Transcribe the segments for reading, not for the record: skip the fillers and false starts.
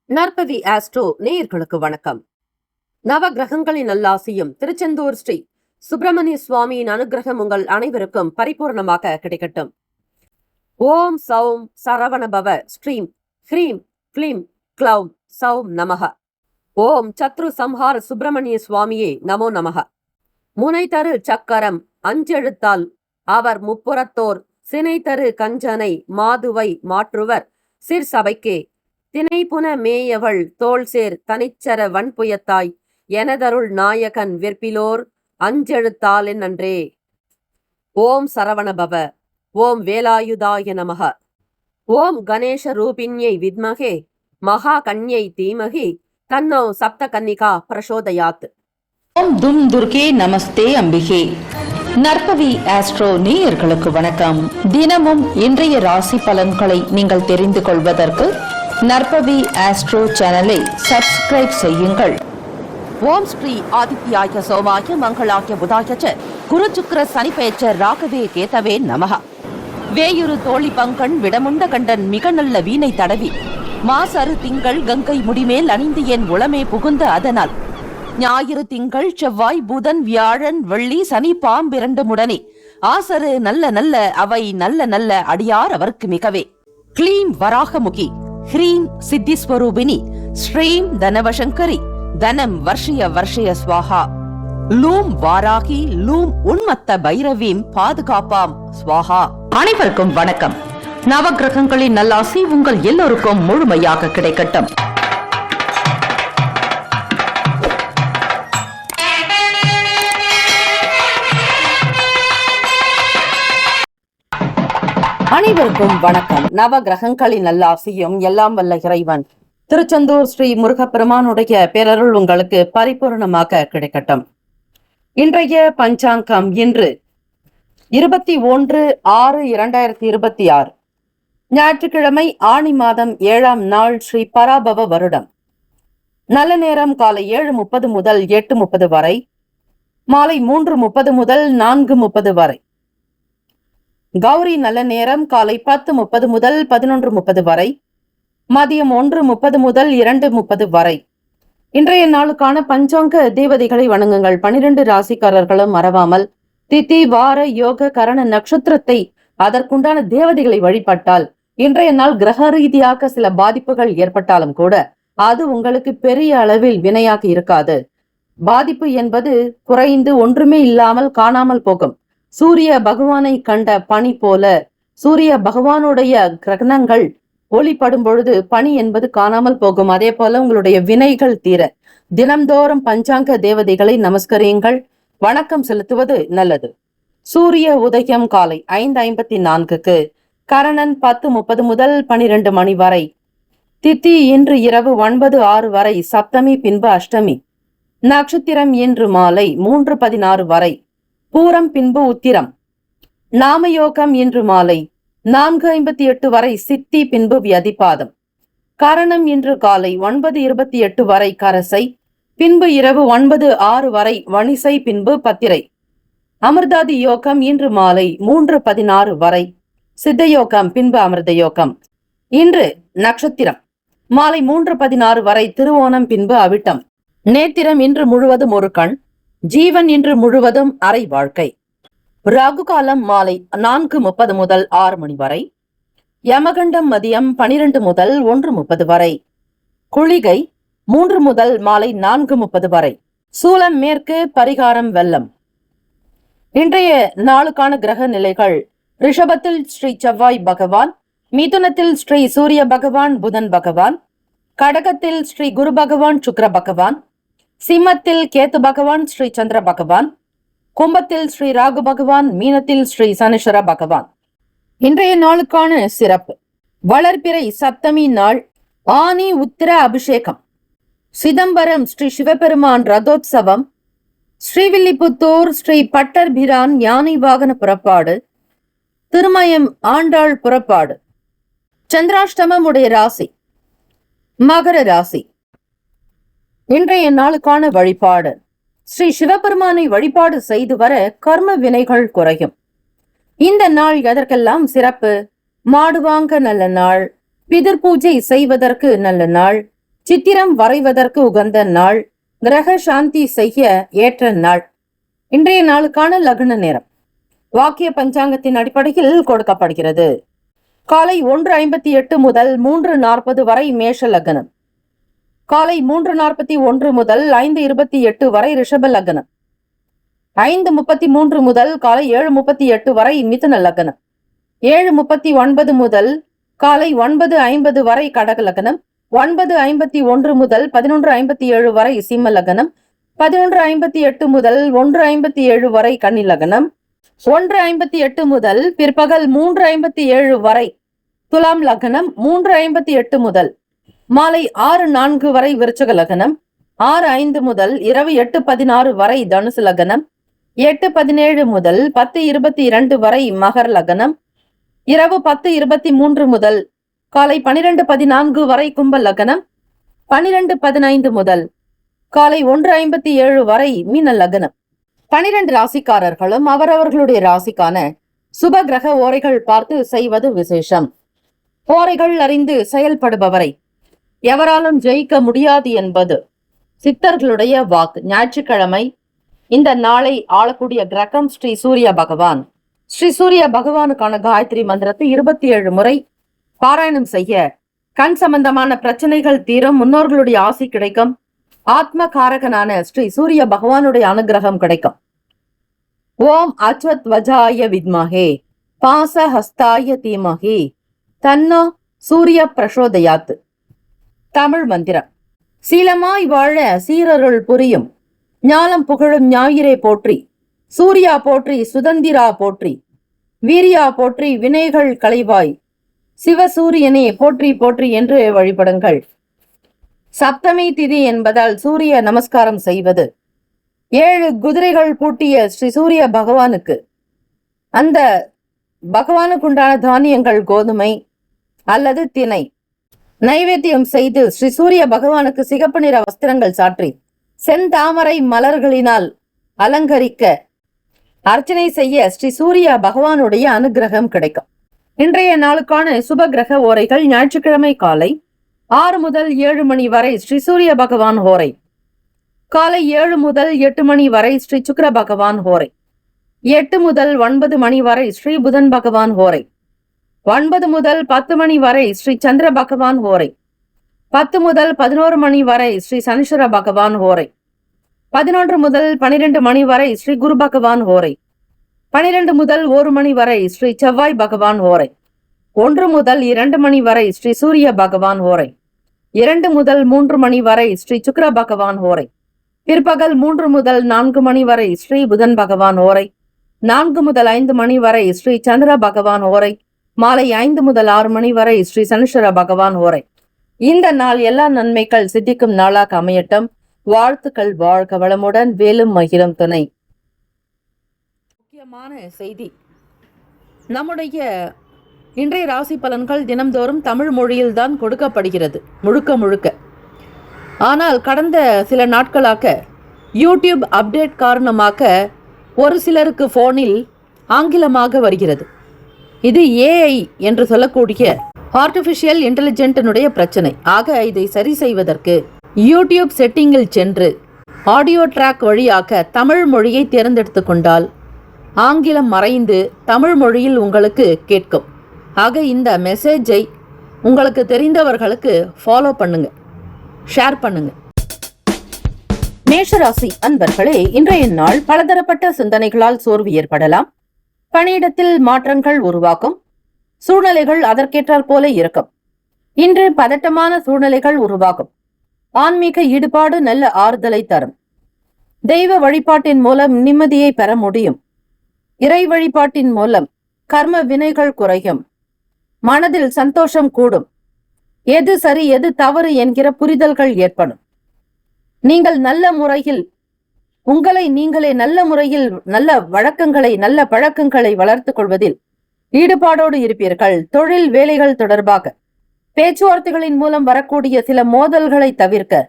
நற்பவி astro நேயர்களுக்கு வணக்கம். நவ கிரகங்களின் நல்லாசியும் திருச்செந்தூர் ஸ்ரீ சுப்பிரமணிய சுவாமியின் அனுகிரகம் உங்கள் அனைவருக்கும் பரிபூர்ணமாக கிடைக்கட்டும். ஓம் சௌம் சரவணபவ ஸ்ரீம் ஹ்ரீம் க்ளீம் க்ளௌம் சௌம் நமக. ஓம் சத்ரு சம்ஹார சுப்பிரமணிய சுவாமியே நமோ நமக. முனை தரு சக்கரம் அஞ்செழுத்தால் அவர் முப்புறத்தோர் சினை தரு கஞ்சனை மாதுவை மாற்றுவர் சிற்சபைக்கே தினைப்புன மேயவள் தோள்சேர் தனிச்சர வன்புயத்தாய் எனதருள் நாயகன் விற்பிலோர் அஞ்செழுத்தால் நன்றே. ஓம் சரவணபவ. ஓம் வேலாயுதாய நமக. ஓம் கணேஷ ரூபிண்யை வித்மகே மகா கன்யை தீமகி தன்னோ சப்த கன்னிகா பிரசோதயாத். ஓம் தும் துர்கே நமஸ்தே அம்பிகே. நற்பவி ஆஸ்ட்ரோ நேயர்களுக்கு வணக்கம். தினமும் இன்றைய ராசி பலன்களை நீங்கள் தெரிந்து கொள்வதற்கு நற்பவி ஆஸ்ட்ரோ சேனலை சப்ஸ்கிரைப் செய்யுங்கள். ஓம் ஸ்ரீ ஆதித்யாய சோமாய மங்களாய புதாய குரு சுக்கிர சனி பெயர்ச்ச ராகவே கேதவே நமக. வேயுரு தோழி பங்கன் விடமுண்ட கண்டன் மிக நல்ல வீணை தடவி மாசரு திங்கள் கங்கை முடிமேல் அணிந்து என் உளமே புகுந்த அதனால் ஞாயிறு திங்கள் செவ்வாய் புதன் வியாழன் வெள்ளி சனி பாம்பிரண்டு முடனே ஆசரு நல்ல நல்ல அவை நல்ல நல்ல அடியார் அவருக்கு மிகவே. க்ளீம் வராகமுகி ஹ்ரீம் சித்திஸ்வரூபிணி ஸ்ரீம் தனவசங்கரி தனம் வர்ஷய வர்ஷய ஸ்வாஹா. லூம் வாராகி லூம் உன்மத்த பைரவீம் பாதுகாப்பாம் ஸ்வாஹா. அனைவருக்கும் வணக்கம். நவகிரகங்களின் நல்லாசி உங்கள் எல்லோருக்கும் முழுமையாக கிடைக்கட்டும். அனைவருக்கும் வணக்கம். நவ கிரகங்களின் நல்லாசியும் எல்லாம் வல்ல இறைவன் திருச்செந்தூர் ஸ்ரீ முருகப்பெருமானுடைய பேரருள் உங்களுக்கு பரிபூர்ணமாக கிடைக்கட்டும். இன்றைய பஞ்சாங்கம் இன்று 21/6/2026 ஞாயிற்றுக்கிழமை ஆணி மாதம் 7ஆம் நாள் ஸ்ரீ பராபவ வருடம். நல்ல நேரம் காலை 7:30 முதல் 8:30 வரை, மாலை 3:30 முதல் 4:30 வரை. கௌரி நல்ல நேரம் காலை 10:30 முதல் 11:30 வரை, மதியம் 1:30 முதல் 2:30 வரை. இன்றைய நாளுக்கான பஞ்சாங்க தேவதைகளை வணங்குங்கள். 12 ராசிக்காரர்களும் மறவாமல் திதி வார யோக கரண நட்சத்திரத்தை அதற்குண்டான தேவதைகளை வழிபட்டால் இன்றைய நாள் கிரக ரீதியாக சில பாதிப்புகள் ஏற்பட்டாலும் கூட அது உங்களுக்கு பெரிய அளவில் வினையாக இருக்காது. பாதிப்பு என்பது குறைந்து ஒன்றுமே இல்லாமல் காணாமல் போகும். சூரிய பகவானை கண்ட பனி போல சூரிய பகவானுடைய கிரகணங்கள் ஒளிப்படும் பொழுது பனி என்பது காணாமல் போகும். அதே போல உங்களுடைய வினைகள் தீர தினம்தோறும் பஞ்சாங்க தேவதைகளை நமஸ்கரியுங்கள், வணக்கம் செலுத்துவது நல்லது. சூரிய உதயம் காலை 5:54க்கு, கரணன் 10:30 முதல் 12 மணி வரை, திதி இன்று இரவு 9:06 வரை, சப்தமி பின்பு அஷ்டமி, நட்சத்திரம் இன்று மாலை 3:16 வரை, பூரம் பின்பு உத்திரம், நாமயோகம் இன்று மாலை 4:58 வரை, சித்தி பின்பு வியதிபாதம், கரணம் இன்று காலை 9:28 வரை கரசை, பின்பு இரவு 9:06 வரை வணிசை பின்பு பத்திரை, அமிர்தாதி யோகம் இன்று மாலை 3:16 வரை, சித்தயோகம் பின்பு அமிர்த யோகம். இன்று நட்சத்திரம் மாலை 3:16 வரை, திருவோணம் பின்பு அவிட்டம், நேத்திரம் இன்று முழுவதும் ஒரு கண், ஜீவன் இன்று முழுவதும் அரை வாழ்க்கை. ராகு காலம் மாலை 4:30 முதல் 6 மணி வரை, யமகண்டம் மதியம் 12 முதல் 1:30 வரை, குளிகை 3 முதல் மாலை 4:30 வரை, சூலம் மேற்கு, பரிகாரம் வெள்ளம். இன்றைய நாளுக்கான கிரக நிலைகள்: ரிஷபத்தில் ஸ்ரீ செவ்வாய் பகவான், மிதுனத்தில் ஸ்ரீ சூரிய பகவான் புதன் பகவான், கடகத்தில் ஸ்ரீ குரு பகவான் சுக்கிர பகவான், சிம்மத்தில் கேத்து பகவான் ஸ்ரீ சந்திர பகவான், கும்பத்தில் ஸ்ரீ ராகு பகவான், மீனத்தில் ஸ்ரீ சனீஸ்வர பகவான். இன்றைய நாளுக்கான சிறப்பு: வளர்பிறை சப்தமி நாள், ஆனி உத்திர அபிஷேகம், சிதம்பரம் ஸ்ரீ சிவபெருமான் ரதோத்சவம், ஸ்ரீவில்லிபுத்தூர் ஸ்ரீ பட்டர் பிரான் யானை வாகன புறப்பாடு, திருமயம் ஆண்டாள் புறப்பாடு. சந்திராஷ்டமம் உடைய ராசி மகர ராசி. இன்றைய நாளுக்கான வழிபாடு: ஸ்ரீ சிவபெருமானை வழிபாடு செய்து வர கர்ம வினைகள் குறையும். இந்த நாள் எதற்கெல்லாம் சிறப்பு? மாடு வாங்க நல்ல நாள், பிதிர் பூஜை செய்வதற்கு நல்ல நாள், சித்திரம் வரைவதற்கு உகந்த நாள், கிரக சாந்தி செய்ய ஏற்ற நாள். இன்றைய நாளுக்கான லக்ன நேரம் வாக்கிய பஞ்சாங்கத்தின் அடிப்படையில் கொடுக்கப்படுகிறது. காலை 1:58 முதல் 3:40 வரை மேஷ லக்னம். காலை 3:41 முதல் 5:28 வரை ரிஷப லக்னம். 5:33 முதல் காலை 7:38 வரை மிதுன லக்னம். 7:39 முதல் காலை 9:50 வரை கடக லக்னம். 9:51 முதல் 11:57 வரை சிம்ம லக்னம். 11:58 முதல் 1:57 வரை கன்னி லக்னம். 1:58 முதல் பிற்பகல் 3:57 வரை துலாம் லக்னம். 3:58 முதல் மாலை 6:04 வரை விருச்சக லக்னம். 6:05 முதல் இரவு 8:16 வரை தனுசு லக்னம். 8:17 முதல் 10:22 வரை மகர் லக்னம். இரவு 10:23 முதல் காலை 12:14 வரை கும்ப லக்னம். 12:15 முதல் காலை 1:57 வரை மீன லக்னம். 12 ராசிக்காரர்களும் அவரவர்களுடைய ராசிக்கான சுப கிரக ஓரைகள் பார்த்து செய்வது விசேஷம். ஓரைகள் அறிந்து செயல்படுபவரை எவராலும் ஜெயிக்க முடியாது என்பது சித்தர்களுடைய வாக்கு. ஞாயிற்றுக்கிழமை இந்த நாளை ஆளக்கூடிய கிரகம் ஸ்ரீ சூரிய பகவான். ஸ்ரீ சூரிய பகவானுக்கான காயத்ரி மந்திரத்தை 27 முறை பாராயணம் செய்ய கண் சம்பந்தமான பிரச்சனைகள் தீரும், முன்னோர்களுடைய ஆசி கிடைக்கும், ஆத்ம காரகனான ஸ்ரீ சூரிய பகவானுடைய அனுகிரகம் கிடைக்கும். ஓம் அச்வத் வஜாய வித்மஹே பாச ஹஸ்தாய தீமஹி தன்னோ சூரிய பிரசோதயாத். தமிழ் மந்திரம். சீலமாய் வாழ சீரருள் புரியும் ஞானம் புகழும் ஞாயிறே போற்றி, சூர்யா போற்றி, சுதந்திரா போற்றி, வீரியா போற்றி, வினைகள் களைவாய், சிவசூரியனே போற்றி போற்றி என்று வழிபடுங்கள். சப்தமி திதி என்பதால் சூரிய நமஸ்காரம் செய்வது. 7 குதிரைகள் பூட்டிய ஸ்ரீ சூரிய பகவானுக்கு அந்த பகவானுக்குண்டான தானியங்கள் கோதுமை அல்லது திணை நைவேத்தியம் செய்து ஸ்ரீ சூரிய பகவானுக்கு சிகப்பு நிற வஸ்திரங்கள் சாற்றி செந்தாமரை மலர்களினால் அலங்கரிக்க அர்ச்சனை செய்ய ஸ்ரீ சூரிய பகவானுடைய அனுகிரகம் கிடைக்கும். இன்றைய நாளுக்கான சுப கிரக ஓரைகள். ஞாயிற்றுக்கிழமை காலை 6 முதல் 7 மணி வரை ஸ்ரீ சூரிய பகவான் ஹோரை. காலை 7 முதல் 8 மணி வரை ஸ்ரீ சுக்கிர பகவான் ஹோரை. 8 முதல் 9 மணி வரை ஸ்ரீ புதன் பகவான் ஹோரை. 9 முதல் 10 மணி வரை ஸ்ரீ சந்திர பகவான் ஹோரை. 10 முதல் 11 மணி வரை ஸ்ரீ சனீஸ்வர பகவான் ஹோரை. 11 முதல் 12 மணி வரை ஸ்ரீ குரு பகவான் ஹோரை. 12 முதல் 1 மணி வரை ஸ்ரீ செவ்வாய் பகவான் ஹோரை. 1 முதல் 2 மணி வரை ஸ்ரீ சூரிய பகவான் ஹோரை. 2 முதல் 3 மணி வரை ஸ்ரீ சுக்கிர பகவான் ஹோரை. பிற்பகல் 3 முதல் 4 மணி வரை ஸ்ரீ புதன் பகவான் ஹோரை. 4 முதல் 5 மணி வரை ஸ்ரீ சந்திர பகவான் ஹோரை. மாலை 5 முதல் 6 மணி வரை ஸ்ரீ சனீஸ்வர பகவான் ஹோரை. இந்த நாள் எல்லா நன்மைகள் சித்திக்கும் நாளாக அமையட்டும். வாழ்த்துக்கள். வாழ்க வளமுடன். வேலும் மகிழும் துணை. முக்கியமான செய்தி. நம்முடைய இன்றைய ராசி பலன்கள் தினம்தோறும் தமிழ் மொழியில்தான் கொடுக்கப்படுகிறது முழுக்க முழுக்க. ஆனால் கடந்த சில நாட்களாக யூடியூப் அப்டேட் காரணமாக ஒரு சிலருக்கு போனில் ஆங்கிலமாக வருகிறது. இது ஏஐ என்று சொல்லக்கூடிய ஆர்டிஃபிஷியல் இன்டெலிஜென்டினுடைய பிரச்சனை. ஆக இதை சரி செய்வதற்கு யூடியூப் செட்டிங்கில் சென்று ஆடியோ ட்ராக் வழியாக தமிழ் மொழியை தேர்ந்தெடுத்து கொண்டால் ஆங்கிலம் மறைந்து தமிழ் மொழியில் உங்களுக்கு கேட்கும். ஆக இந்த மெசேஜை உங்களுக்கு தெரிந்தவர்களுக்கு ஃபாலோ பண்ணுங்க, ஷேர் பண்ணுங்க. மேஷராசி அன்பர்களே, இன்றைய நாள் பலதரப்பட்ட சிந்தனைகளால் சோர்வு ஏற்படலாம். பணியிடத்தில் மாற்றங்கள் உருவாக்கும். சூழ்நிலைகள் அதற்கேற்றாற் போல இருக்கும். இன்று பதட்டமான சூழ்நிலைகள் உருவாகும். ஆன்மீக ஈடுபாடு நல்ல ஆறுதலை தரும். தெய்வ வழிபாட்டின் மூலம் நிம்மதியை பெற முடியும். இறை வழிபாட்டின் மூலம் கர்ம வினைகள் குறையும். மனதில் சந்தோஷம் கூடும். எது சரி எது தவறு என்கிற புரிதல்கள் ஏற்படும். நீங்கள் நல்ல முறையில் உங்களை நீங்களே நல்ல முறையில் நல்ல வழக்கங்களை நல்ல பழக்கங்களை வளர்த்துக் கொள்வதில் ஈடுபாடோடு இருப்பீர்கள். தொழில் வேலைகள் தொடர்பாக பேச்சுவார்த்தைகளின் மூலம் வரக்கூடிய சில மோதல்களை தவிர்க்க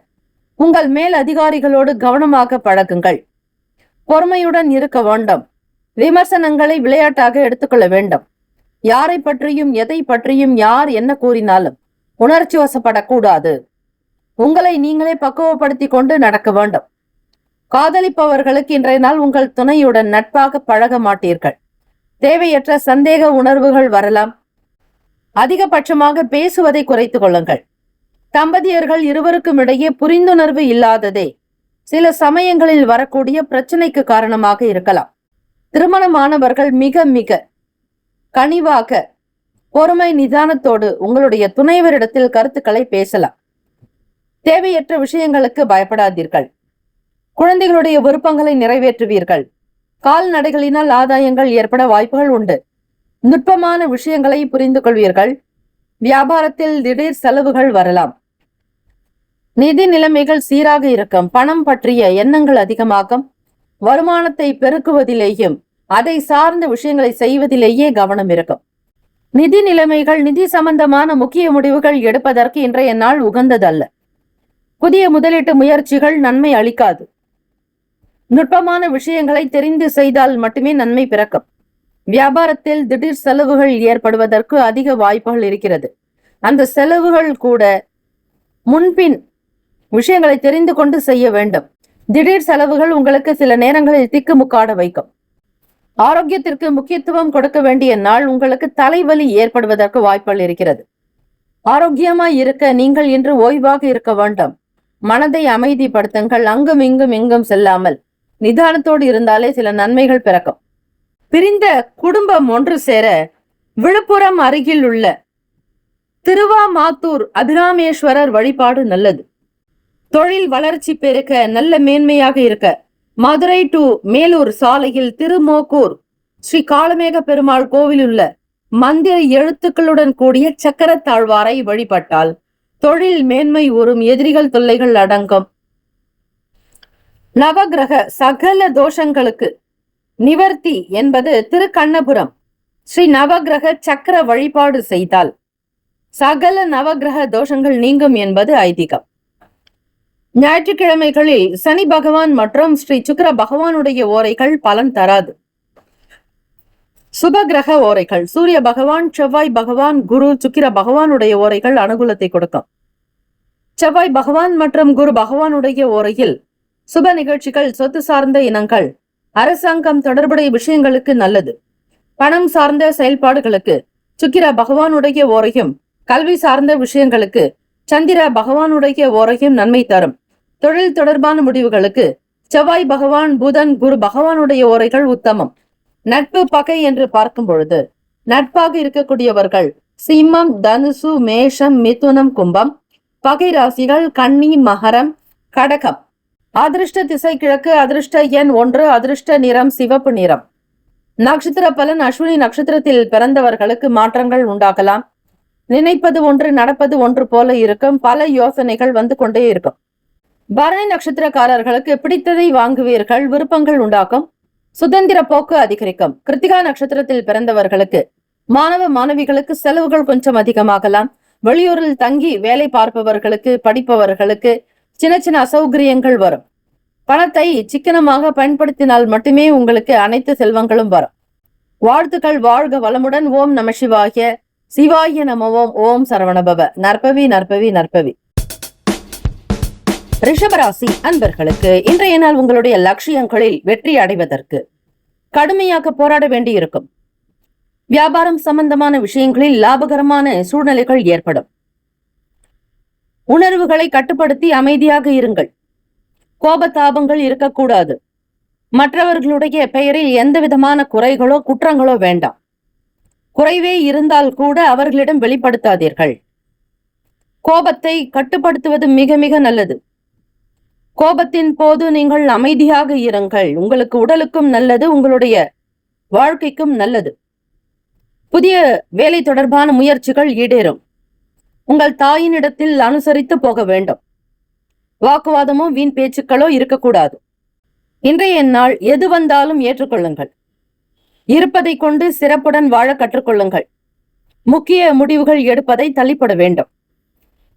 உங்கள் மேல் அதிகாரிகளோடு கவனமாக பழகுங்கள். பொறுமையுடன் இருக்க வேண்டும். விமர்சனங்களை விளையாட்டாக எடுத்துக்கொள்ள வேண்டும். யாரை பற்றியும் எதை பற்றியும் யார் என்ன கூறினாலும் உணர்ச்சி வசப்படக்கூடாது. உங்களை நீங்களே பக்குவப்படுத்தி கொண்டு நடக்க வேண்டும். காதலிப்பவர்களுக்கு இன்றைய நாள் உங்கள் துணையுடன் நட்பாக பழக மாட்டீர்கள். தேவையற்ற சந்தேக உணர்வுகள் வரலாம். அதிகபட்சமாக பேசுவதை குறைத்துக் கொள்ளுங்கள். தம்பதியர்கள் இருவருக்கும் இடையே புரிந்துணர்வு இல்லாததே சில சமயங்களில் வரக்கூடிய பிரச்சனைக்கு காரணமாக இருக்கலாம். திருமணமானவர்கள் மிக மிக கனிவாக பொறுமை நிதானத்தோடு உங்களுடைய துணைவரிடத்தில் கருத்துக்களை பேசலாம். தேவையற்ற விஷயங்களுக்கு பயப்படாதீர்கள். குழந்தைகளுடைய விருப்பங்களை நிறைவேற்றுவீர்கள். கால்நடைகளினால் ஆதாயங்கள் ஏற்பட வாய்ப்புகள் உண்டு. நுட்பமான விஷயங்களை புரிந்து கொள்வீர்கள். வியாபாரத்தில் திடீர் செலவுகள் வரலாம். நிதி நிலைமைகள் சீராக இருக்கும். பணம் பற்றிய எண்ணங்கள் அதிகமாகும். வருமானத்தை பெருக்குவதிலேயும் அதை சார்ந்த விஷயங்களை செய்வதிலேயே கவனம் இருக்கும். நிதி நிலைமைகள் நிதி சம்பந்தமான முக்கிய முடிவுகள் எடுப்பதற்கு இன்றைய நாள் உகந்ததல்ல. புதிய முதலீட்டு முயற்சிகள் நன்மை அளிக்காது. நுட்பமான விஷயங்களை தெரிந்து செய்தால் மட்டுமே நன்மை பிறக்கும். வியாபாரத்தில் திடீர் செலவுகள் ஏற்படுவதற்கு அதிக வாய்ப்புகள் இருக்கிறது. அந்த செலவுகள் கூட முன்பின் விஷயங்களை தெரிந்து கொண்டு செய்ய வேண்டும். திடீர் செலவுகள் உங்களுக்கு சில நேரங்களில் திக்குமுக்காட வைக்கும். ஆரோக்கியத்திற்கு முக்கியத்துவம் கொடுக்க வேண்டிய நாள். உங்களுக்கு தலைவலி ஏற்படுவதற்கு வாய்ப்புகள் இருக்கிறது. ஆரோக்கியமாய் இருக்க நீங்கள் இன்று ஓய்வாக இருக்க வேண்டும். மனதை அமைதிப்படுத்துங்கள். அங்கும் இங்கும் செல்லாமல் நிதானத்தோடு இருந்தாலே சில நன்மைகள் பிறக்கும். பிரிந்த குடும்பம் ஒன்று சேர விழுப்புரம் அருகில் உள்ள திருவாமாத்தூர் அபிராமேஸ்வரர் வழிபாடு நல்லது. தொழில் வளர்ச்சி பெருக்க, நல்ல மேன்மையாக இருக்க மதுரை டு மேலூர் சாலையில் திருமோக்கூர் ஸ்ரீ காளமேக பெருமாள் கோவில் உள்ள மந்திர எழுத்துக்களுடன் கூடிய சக்கர தாழ்வாரை வழிபட்டால் தொழில் மேன்மை ஊறும். எதிரிகள் தொல்லைகள் அடங்கும். நவகிரக சகல தோஷங்களுக்கு நிவர்த்தி என்பது திருக்கண்ணபுரம் ஸ்ரீ நவகிரக சக்கர வழிபாடு செய்தால் சகல நவகிரக தோஷங்கள் நீங்கும் என்பது ஐதீகம். ஞாயிற்றுக்கிழமைகளில் சனி பகவான் மற்றும் ஸ்ரீ சுக்கிர பகவானுடைய ஓரைகள் பலன் தராது. சுபகிரக ஓரைகள் சூரிய பகவான், செவ்வாய் பகவான், குரு, சுக்கிர பகவானுடைய ஓரைகள் அனுகூலத்தை கொடுக்கும். செவ்வாய் பகவான் மற்றும் குரு பகவானுடைய ஓரையில் சுப நிகழ்ச்சிகள், சொத்து சார்ந்த இனங்கள், அரசாங்கம் தொடர்புடைய விஷயங்களுக்கு நல்லது. பணம் சார்ந்த செயல்பாடுகளுக்கு சுக்கிர பகவானுடைய ஓரையும், கல்வி சார்ந்த விஷயங்களுக்கு சந்திர பகவானுடைய ஓரையும் நன்மை தரும். தொழில் தொடர்பான முடிவுகளுக்கு செவ்வாய் பகவான், புதன், குரு பகவானுடைய ஓரைகள் உத்தமம். நட்பு பகை என்று பார்க்கும் பொழுது நட்பாக இருக்கக்கூடியவர்கள் சிம்மம், தனுசு, மேஷம், மிதுனம், கும்பம். பகை ராசிகள் கன்னி, மகரம், கடகம். அதிர்ஷ்ட திசை கிழக்கு. அதிர்ஷ்ட எண் 1. அதிர்ஷ்ட நிறம் சிவப்பு நிறம். நட்சத்திர பலன் அஸ்வினி நட்சத்திரத்தில் பிறந்தவர்களுக்கு மாற்றங்கள் உண்டாகலாம். நினைப்பது ஒன்று, நடப்பது ஒன்று போல இருக்கும். பல யோசனைகள் வந்து கொண்டே இருக்கும். பரணி நட்சத்திரக்காரர்களுக்கு பிடித்ததை வாங்குவீர்கள். விருப்பங்கள் உண்டாகும். சுதந்திர போக்கு அதிகரிக்கும். கிருத்திகா நட்சத்திரத்தில் பிறந்தவர்களுக்கு மாணவ மாணவிகளுக்கு செலவுகள் கொஞ்சம் அதிகமாகலாம். வெளியூரில் தங்கி வேலை பார்ப்பவர்களுக்கு, படிப்பவர்களுக்கு சின்ன சின்ன அசௌகரியங்கள் வரும். பணத்தை சிக்கனமாக பயன்படுத்தினால் மட்டுமே உங்களுக்கு அனைத்து செல்வங்களும் வரும். வாழ்த்துக்கள். வாழ்க வளமுடன். ஓம் நம சிவாய. சிவாய நமவோம். ஓம் சரவணபவ. நற்பவி நற்பவி நற்பவி. ரிஷபராசி அன்பர்களுக்கு இன்றைய நாள் உங்களுடைய லட்சியங்களில் வெற்றி அடைவதற்கு கடுமையாக போராட வேண்டியிருக்கும். வியாபாரம் சம்பந்தமான விஷயங்களில் லாபகரமான சூழ்நிலைகள் ஏற்படும். உணர்வுகளை கட்டுப்படுத்தி அமைதியாக இருங்கள். கோபதாபங்கள் இருக்கக்கூடாது. மற்றவர்களுடைய பெயரில் எந்த விதமான குறைகளோ குற்றங்களோ வேண்டாம். குறைவே இருந்தால் கூட அவர்களிடம் வெளிப்படுத்தாதீர்கள். கோபத்தை கட்டுப்படுத்துவது மிக மிக நல்லது. கோபத்தின் போது நீங்கள் அமைதியாக இருங்கள். உங்களுக்கு உடலுக்கும் நல்லது, உங்களுடைய வாழ்க்கைக்கும் நல்லது. புதிய வேலை தொடர்பான முயற்சிகள் ஈடேறும். உங்கள் தாயினிடத்தில் அனுசரித்து போக வேண்டும். வாக்குவாதமோ வீண் பேச்சுக்களோ இருக்கக்கூடாது. இன்றைய நாள் எது வந்தாலும் ஏற்றுக்கொள்ளுங்கள். இருப்பதை கொண்டு சிறப்புடன் வாழ கற்றுக்கொள்ளுங்கள். முக்கிய முடிவுகள் எடுப்பதை தள்ளிப்பட வேண்டும்.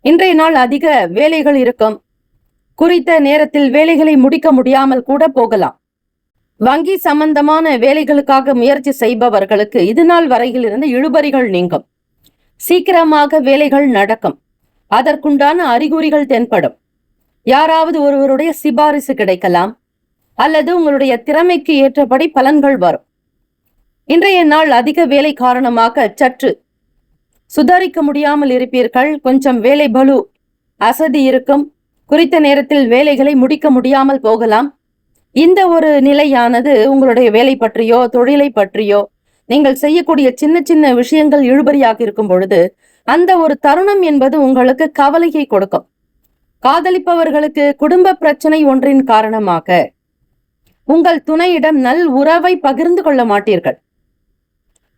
இன்றைய நாள் அதிக வேலைகள் இருக்கும். குறித்த நேரத்தில் வேலைகளை முடிக்க முடியாமல் கூட போகலாம். வங்கி சம்பந்தமான வேலைகளுக்காக முயற்சி செய்பவர்களுக்கு இது நாள் வரையில் இருந்து இழுபறிகள் நீங்கும். சீக்கிரமாக வேலைகள் நடக்கும். அதற்குண்டான அறிகுறிகள் தென்படும். யாராவது ஒருவருடைய சிபாரிசு கிடைக்கலாம், அல்லது உங்களுடைய திறமைக்கு ஏற்றபடி பலன்கள் வரும். இன்றைய நாள் அதிக வேலை காரணமாக சற்று சுதாரிக்க முடியாமல் இருப்பீர்கள். கொஞ்சம் வேலை பளு அசதி இருக்கும். குறித்த நேரத்தில் வேலைகளை முடிக்க முடியாமல் போகலாம். இந்த ஒரு நிலையானது உங்களுடைய வேலை பற்றியோ தொழிலை பற்றியோ நீங்கள் செய்யக்கூடிய சின்ன சின்ன விஷயங்கள் இழுபறியாக இருக்கும் பொழுது அந்த ஒரு தருணம் என்பது உங்களுக்கு கவலையை கொடுக்கும். காதலிப்பவர்களுக்கு குடும்ப பிரச்சனை ஒன்றின் காரணமாக உங்கள் துணையிடம் நல் உறவை பகிர்ந்து கொள்ள மாட்டீர்கள்.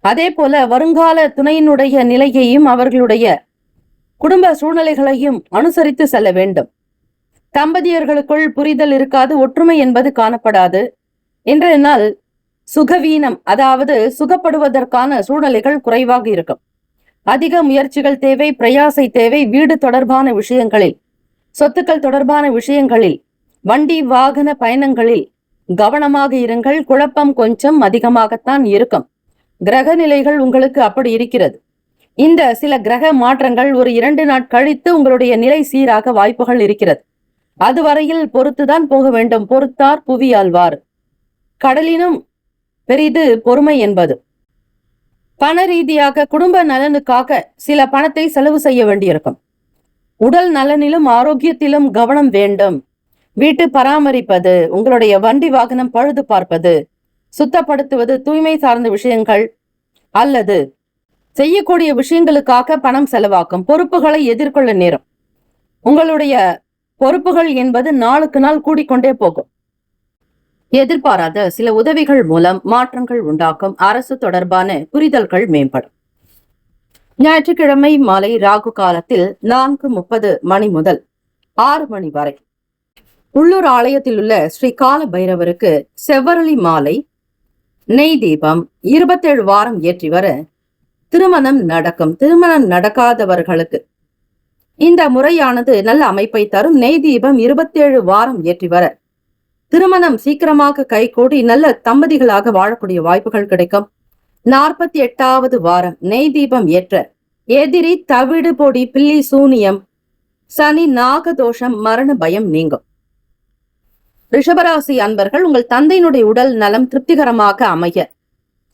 அதே போல வருங்கால துணையினுடைய நிலையையும் அவர்களுடைய குடும்ப சூழ்நிலைகளையும் அனுசரித்து செல்ல வேண்டும். தம்பதியர்களுக்குள் புரிதல் இருக்காது, ஒற்றுமை என்பது காணப்படாது. இன்றைய நாள் சுகவீனம், அதாவது சுகப்படுவதற்கான சூழ்நிலைகள் குறைவாக இருக்கும். அதிக முயற்சிகள் தேவை, பிரயாசை தேவை. வீடு தொடர்பான விஷயங்களில், சொத்துக்கள் தொடர்பான விஷயங்களில், வண்டி வாகன பயணங்களில் கவனமாக இருங்கள். குழப்பம் கொஞ்சம் அதிகமாகத்தான் இருக்கும். கிரக நிலைகள் உங்களுக்கு அப்படி இருக்கிறது. இந்த சில கிரக மாற்றங்கள் ஒரு 2 நாள் கழித்து உங்களுடைய நிலை சீராக வாய்ப்புகள் இருக்கிறது. அதுவரையில் பொறுத்துதான் போக வேண்டும். பொறுத்தார் புவி ஆழ்வார். கடலினும் பெரிது பொறுமை என்பது. பண ரீதியாக குடும்ப நலனுக்காக சில பணத்தை செலவு செய்ய வேண்டியிருக்கும். உடல் நலனிலும் ஆரோக்கியத்திலும் கவனம் வேண்டும். வீட்டு பராமரிப்பது, உங்களுடைய வண்டி வாகனம் பழுது பார்ப்பது, சுத்தப்படுத்துவது, தூய்மை சார்ந்த விஷயங்கள் அல்லது செய்யக்கூடிய விஷயங்களுக்காக பணம் செலவாக்கும். பொறுப்புகளை எதிர்கொள்ள நேரும். உங்களுடைய பொறுப்புகள் என்பது நாளுக்கு நாள் கூடிக்கொண்டே போகும். எதிர்பாராத சில உதவிகள் மூலம் மாற்றங்கள் உண்டாக்கும். அரசு தொடர்பான புரிதல்கள் மேம்படும். ஞாயிற்றுக்கிழமை மாலை ராகு காலத்தில் 4:30 மணி முதல் 6 மணி வரை உள்ளூர் ஆலயத்தில் உள்ள ஸ்ரீ கால பைரவருக்கு செவ்வரளி மாலை, நெய் தீபம் 27 வாரம் ஏற்றி வர திருமணம் நடக்கும். திருமணம் நடக்காதவர்களுக்கு இந்த முறையானது நல்ல அமைப்பை தரும். நெய் தீபம் 27 வாரம் ஏற்றி வர திருமணம் சீக்கிரமாக கைகூடி நல்ல தம்பதிகளாக வாழக்கூடிய வாய்ப்புகள் கிடைக்கும். 48வது வாரம் நெய் தீபம் ஏற்ற எதிரி, தவிடு பொடி, பில்லி சூனியம், சனி, நாகதோஷம், மரண பயம் நீங்கும். ரிஷபராசி அன்பர்கள், உங்கள் தந்தையினுடைய உடல் நலம் திருப்திகரமாக அமைய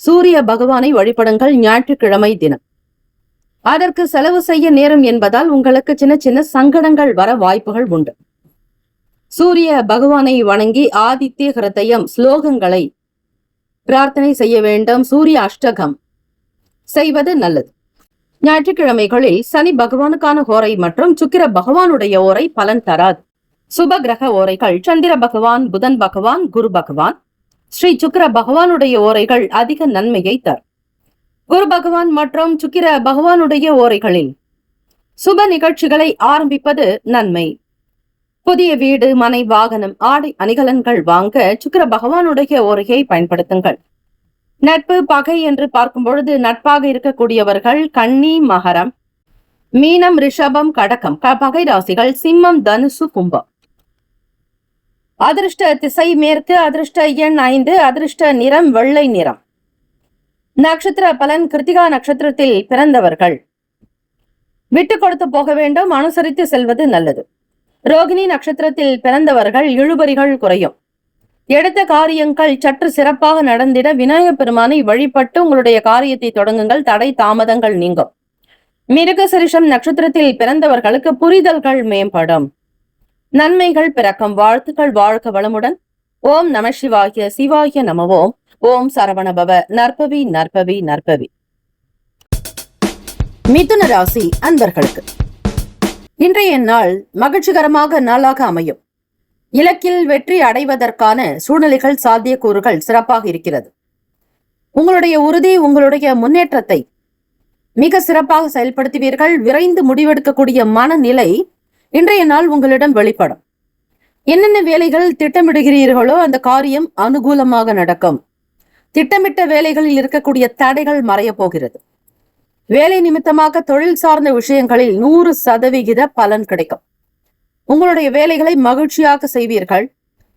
சூரிய பகவானை வழிபடுங்கள். ஞாயிற்றுக்கிழமை தினம் அதற்கு செலவு செய்ய நேரம் என்பதால் உங்களுக்கு சின்ன சின்ன சங்கடங்கள் வர வாய்ப்புகள் உண்டு. சூரிய பகவானை வணங்கி ஆதித்ய ஹிருதயம் ஸ்லோகங்களை பிரார்த்தனை செய்ய வேண்டும். சூரிய அஷ்டகம் செய்வது நல்லது. ஞாயிற்றுக்கிழமைகளில் சனி பகவானுக்கான ஓரை மற்றும் சுக்கிர பகவானுடைய ஓரை பலன் தராது. சுப கிரக ஓரைகள் சந்திர பகவான், புதன் பகவான், குரு பகவான், ஸ்ரீ சுக்கிர பகவானுடைய ஓரைகள் அதிக நன்மையை தரும். குரு பகவான் மற்றும் சுக்கிர பகவானுடைய ஓரைகளில் சுப நிகழ்ச்சிகளை ஆரம்பிப்பது நன்மை. புதிய வீடு, மனை, வாகனம், ஆடை, அணிகலன்கள் வாங்க சுக்கிர பகவானுடைய ஓரையை பயன்படுத்துங்கள். நட்பு, பகை என்று பார்க்கும் பொழுது நட்பாக இருக்கக்கூடியவர்கள் கன்னி, மகரம், மீனம், ரிஷபம், கடகம். பகை ராசிகள் சிம்மம், தனுசு, கும்பம். அதிர்ஷ்ட திசை மேற்கு. அதிர்ஷ்ட எண் 5. அதிர்ஷ்ட நிறம் வெள்ளை நிறம். நட்சத்திர பலன் கிருத்திகா நட்சத்திரத்தில் பிறந்தவர்கள் விட்டு கொடுத்து போக வேண்டும், அனுசரித்து செல்வது நல்லது. ரோகிணி நட்சத்திரத்தில் பிறந்தவர்கள் இழுபறிகள் குறையும். எடுத்த காரியங்கள் சற்று சிறப்பாக நடந்திட விநாயகப் பெருமானை வழிபட்டு உங்களுடைய காரியத்தை தொடங்குங்கள். தடை தாமதங்கள் நீங்கும். மிருகசரிஷம் நட்சத்திரத்தில் பிறந்தவர்களுக்கு புரிதல்கள் மேம்படும். நன்மைகள் பிறக்கும். வாழ்த்துக்கள். வாழ்க வளமுடன். ஓம் நம சிவாய. சிவாய நமவோம். ஓம் சரவணபவ. நற்பவி நற்பவி நற்பவி. மிதுன ராசி அன்பர்களுக்கு இன்றைய நாள் மகிழ்ச்சிகரமாக நாளாக அமையும். இலக்கில் வெற்றி அடைவதற்கான சூழ்நிலைகள், சாத்தியக்கூறுகள் சிறப்பாக இருக்கிறது. உங்களுடைய உறுதி உங்களுடைய முன்னேற்றத்தை மிக சிறப்பாக செயல்படுத்துவீர்கள். விரைந்து முடிவெடுக்கக்கூடிய மனநிலை இன்றைய நாள் உங்களிடம் வெளிப்படும். என்னென்ன வேலைகள் திட்டமிடுகிறீர்களோ அந்த காரியம் அனுகூலமாக நடக்கும். திட்டமிட்ட வேலைகளில் இருக்கக்கூடிய தடைகள் மறைய போகிறது. வேலை நிமித்தமாக தொழில் சார்ந்த விஷயங்களில் 100% பலன் கிடைக்கும். உங்களுடைய வேலைகளை மகிழ்ச்சியாக செய்வீர்கள்.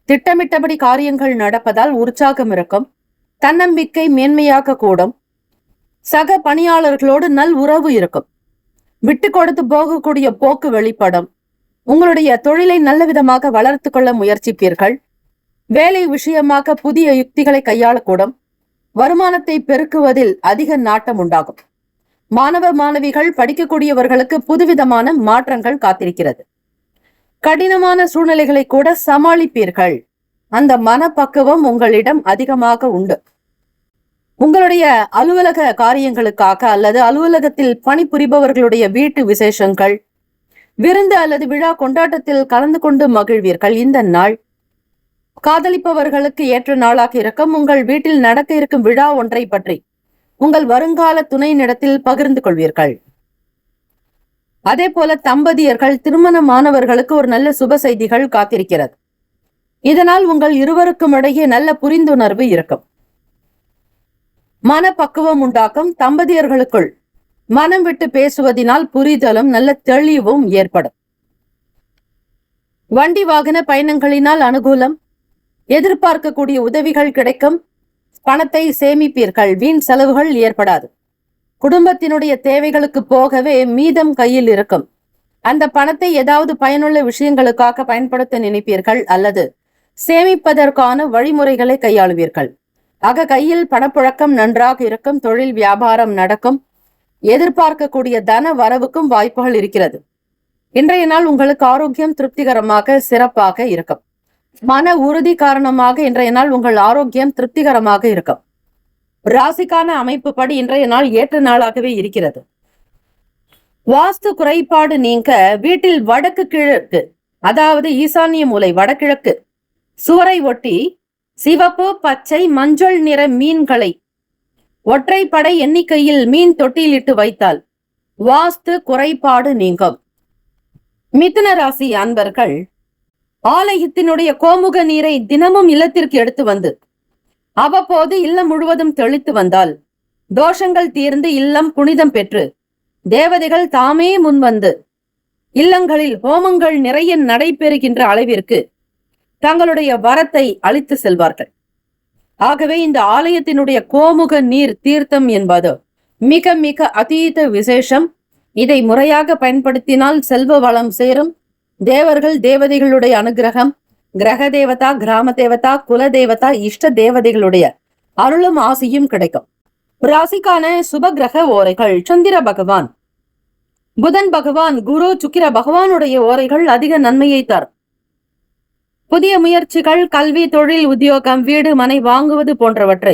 திட்டமிட்டபடி காரியங்கள் நடப்பதால் உற்சாகம் இருக்கும். தன்னம்பிக்கை மேன்மையாக கூடும். சக பணியாளர்களோடு நல் உறவு இருக்கும். விட்டு கொடுத்து போகக்கூடிய போக்கு வெளிப்படும். உங்களுடைய தொழிலை நல்ல விதமாக வளர்த்து கொள்ள முயற்சிப்பீர்கள். வேலை விஷயமாக புதிய யுக்திகளை கையாளக்கூடும். வருமானத்தை பெருக்குவதில் அதிக நாட்டம் உண்டாகும். மாணவ மாணவிகள் படிக்கக்கூடியவர்களுக்கு புதுவிதமான மாற்றங்கள் காத்திருக்கிறது. கடினமான சூழ்நிலைகளை கூட சமாளிப்பீர்கள். அந்த மனப்பக்குவம் உங்களிடம் அதிகமாக உண்டு. உங்களுடைய அலுவலக காரியங்களுக்காக அல்லது அலுவலகத்தில் பணிபுரிபவர்களுடைய வீட்டு விசேஷங்கள், விருந்து அல்லது விழா கொண்டாட்டத்தில் கலந்து கொண்டு மகிழ்வீர்கள். இந்த நாள் காதலிப்பவர்களுக்கு ஏற்ற நாளாக இருக்கும். உங்கள் வீட்டில் நடக்க இருக்கும் விழா ஒன்றை பற்றி உங்கள் வருங்கால துணையினிடத்தில் பகிர்ந்து கொள்வீர்கள். அதே போல தம்பதியர்கள், திருமணமானவர்களுக்கு ஒரு நல்ல சுப செய்திகள் காத்திருக்கிறது. இதனால் உங்கள் இருவருக்கும் இடையே நல்ல புரிந்துணர்வு இருக்கும். மனப்பக்குவம் உண்டாக்கும். தம்பதியர்களுக்குள் மனம் விட்டு பேசுவதனால் புரிதலும் நல்ல தெளிவும் ஏற்படும். வண்டி வாகன பயணங்களினால் அனுகூலம். எதிர்பார்க்கக்கூடிய உதவிகள் கிடைக்கும். பணத்தை சேமிப்பீர்கள். வீண் செலவுகள் ஏற்படாது. குடும்பத்தினுடைய தேவைகளுக்கு போகவே மீதம் கையில் இருக்கும். அந்த பணத்தை ஏதாவது பயனுள்ள விஷயங்களுக்காக பயன்படுத்த நினைப்பீர்கள் அல்லது சேமிப்பதற்கான வழிமுறைகளை கையாளுவீர்கள். ஆக கையில் பணப்புழக்கம் நன்றாக இருக்கும். தொழில் வியாபாரம் நடக்கும். எதிர்பார்க்கக்கூடிய தன வரவுக்கும் வாய்ப்புகள் இருக்கிறது. இன்றைய நாள் உங்களுக்கு ஆரோக்கியம் திருப்திகரமாக சிறப்பாக இருக்கும். மன உறுதி காரணமாக இன்றைய நாள் உங்கள் ஆரோக்கியம் திருப்திகரமாக இருக்கும். ராசிக்கான அமைப்பு படி இன்றைய நாள் ஏற்ற நாளாகவே இருக்கிறது. வாஸ்து குறைபாடு நீங்க வீட்டில் வடக்கு கிழக்கு, அதாவது ஈசானிய மூலை வடகிழக்கு சுவரை ஒட்டி சிவப்பு, பச்சை, மஞ்சள் நிற மீன்களை ஒற்றைப்படை எண்ணிக்கையில் மீன் தொட்டியிலிட்டு வைத்தால் வாஸ்து குறைபாடு நீங்கும். மிதுன ராசி அன்பர்கள், ஆலயத்தினுடைய கோமுக நீரை தினமும் இல்லத்திற்கு எடுத்து வந்து அவ்வப்போது இல்லம் முழுவதும் தெளித்து வந்தால் தோஷங்கள் தீர்ந்து இல்லம் புனிதம் பெற்று தேவதைகள் தாமே முன்வந்து இல்லங்களில் ஹோமங்கள் நிறைய நடைபெறுகின்ற அளவிற்கு தங்களுடைய வரத்தை அளித்து செல்வார்கள். ஆகவே இந்த ஆலயத்தினுடைய கோமுக நீர் தீர்த்தம் என்பது மிக மிக அதீத விசேஷம். இதை முறையாக பயன்படுத்தினால் செல்வ வளம் சேரும். தேவர்கள் தேவதைகளுடைய அனுகிரகம், கிரக தேவதா, கிராம தேவதா, குல தேவதா, இஷ்ட தேவதைகளுடைய அருளும் ஆசியும் கிடைக்கும். ராசிக்கான சுப கிரக ஓரைகள்: சந்திர பகவான், புதன் பகவான், குரு, சுக்கிர பகவானுடைய ஓரைகள் அதிக நன்மையை தரும். புதிய முயற்சிகள், கல்வி, தொழில், உத்தியோகம், வீடு, மனை வாங்குவது போன்றவற்றை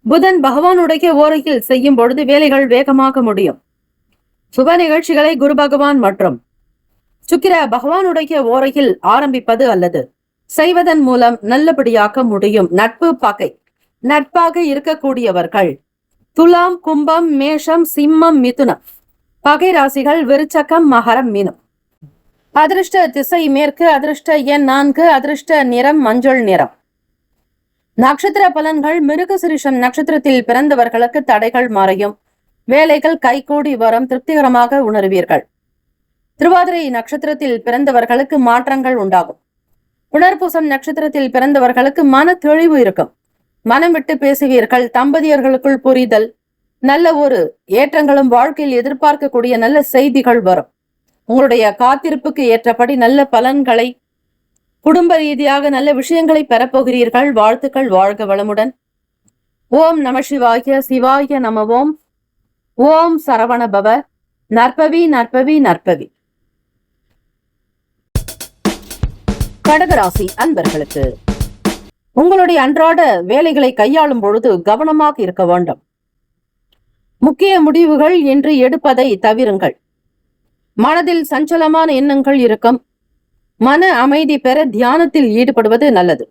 புதன் பகவானுடைய ஓரையில் செய்யும் பொழுது வேலைகள் வேகமாக முடியும். சுப நிகழ்ச்சிகளை குரு பகவான் மற்றும் சுக்கிர பகவானுடைய ஓரையில் ஆரம்பிப்பது அல்லது செய்வதன் மூலம் நல்லபடியாக முடியும். நட்பு பகை நட்பாக இருக்கக்கூடியவர்கள் துலாம், கும்பம், மேஷம், சிம்மம், மிதுனம். பகை ராசிகள் விருச்சகம், மகரம், மீனம். அதிர்ஷ்ட திசை மேற்கு. அதிர்ஷ்ட எண் 4. அதிர்ஷ்ட நிறம் மஞ்சள் நிறம். நட்சத்திர பலன்கள்: மிருகசிரிஷம் நட்சத்திரத்தில் பிறந்தவர்களுக்கு தடைகள் மறையும். வேலைகள் கைகூடி வரும். திருப்திகரமாக உணர்வீர்கள். திருவாதிரை நட்சத்திரத்தில் பிறந்தவர்களுக்கு மாற்றங்கள் உண்டாகும். புனர்பூசம் நட்சத்திரத்தில் பிறந்தவர்களுக்கு மன தெளிவு இருக்கும். மனம் விட்டு பேசுவீர்கள். தம்பதியர்களுக்குள் புரிதல், நல்ல ஒரு ஏற்றங்களும் வாழ்க்கையில் எதிர்பார்க்கக்கூடிய நல்ல செய்திகள் வரும். உங்களுடைய காத்திருப்புக்கு ஏற்றபடி நல்ல பலன்களை, குடும்ப ரீதியாக நல்ல விஷயங்களை பெறப்போகிறீர்கள். வாழ்த்துக்கள். வாழ்க வளமுடன். ஓம் நம சிவாய. சிவாய நம. ஓம். ஓம் சரவண பவ. நற்பவி நற்பவி நற்பவி. கடகராசி அன்பர்களுக்கு உங்களுடைய அன்றாட வேலைகளை கையாளும் பொழுது கவனமாக இருக்க வேண்டும். முக்கிய முடிவுகள் என்று எடுப்பதை தவிருங்கள். மனதில் சஞ்சலமான எண்ணங்கள் இருக்கும். மன அமைதி பெற தியானத்தில் ஈடுபடுவது நல்லது.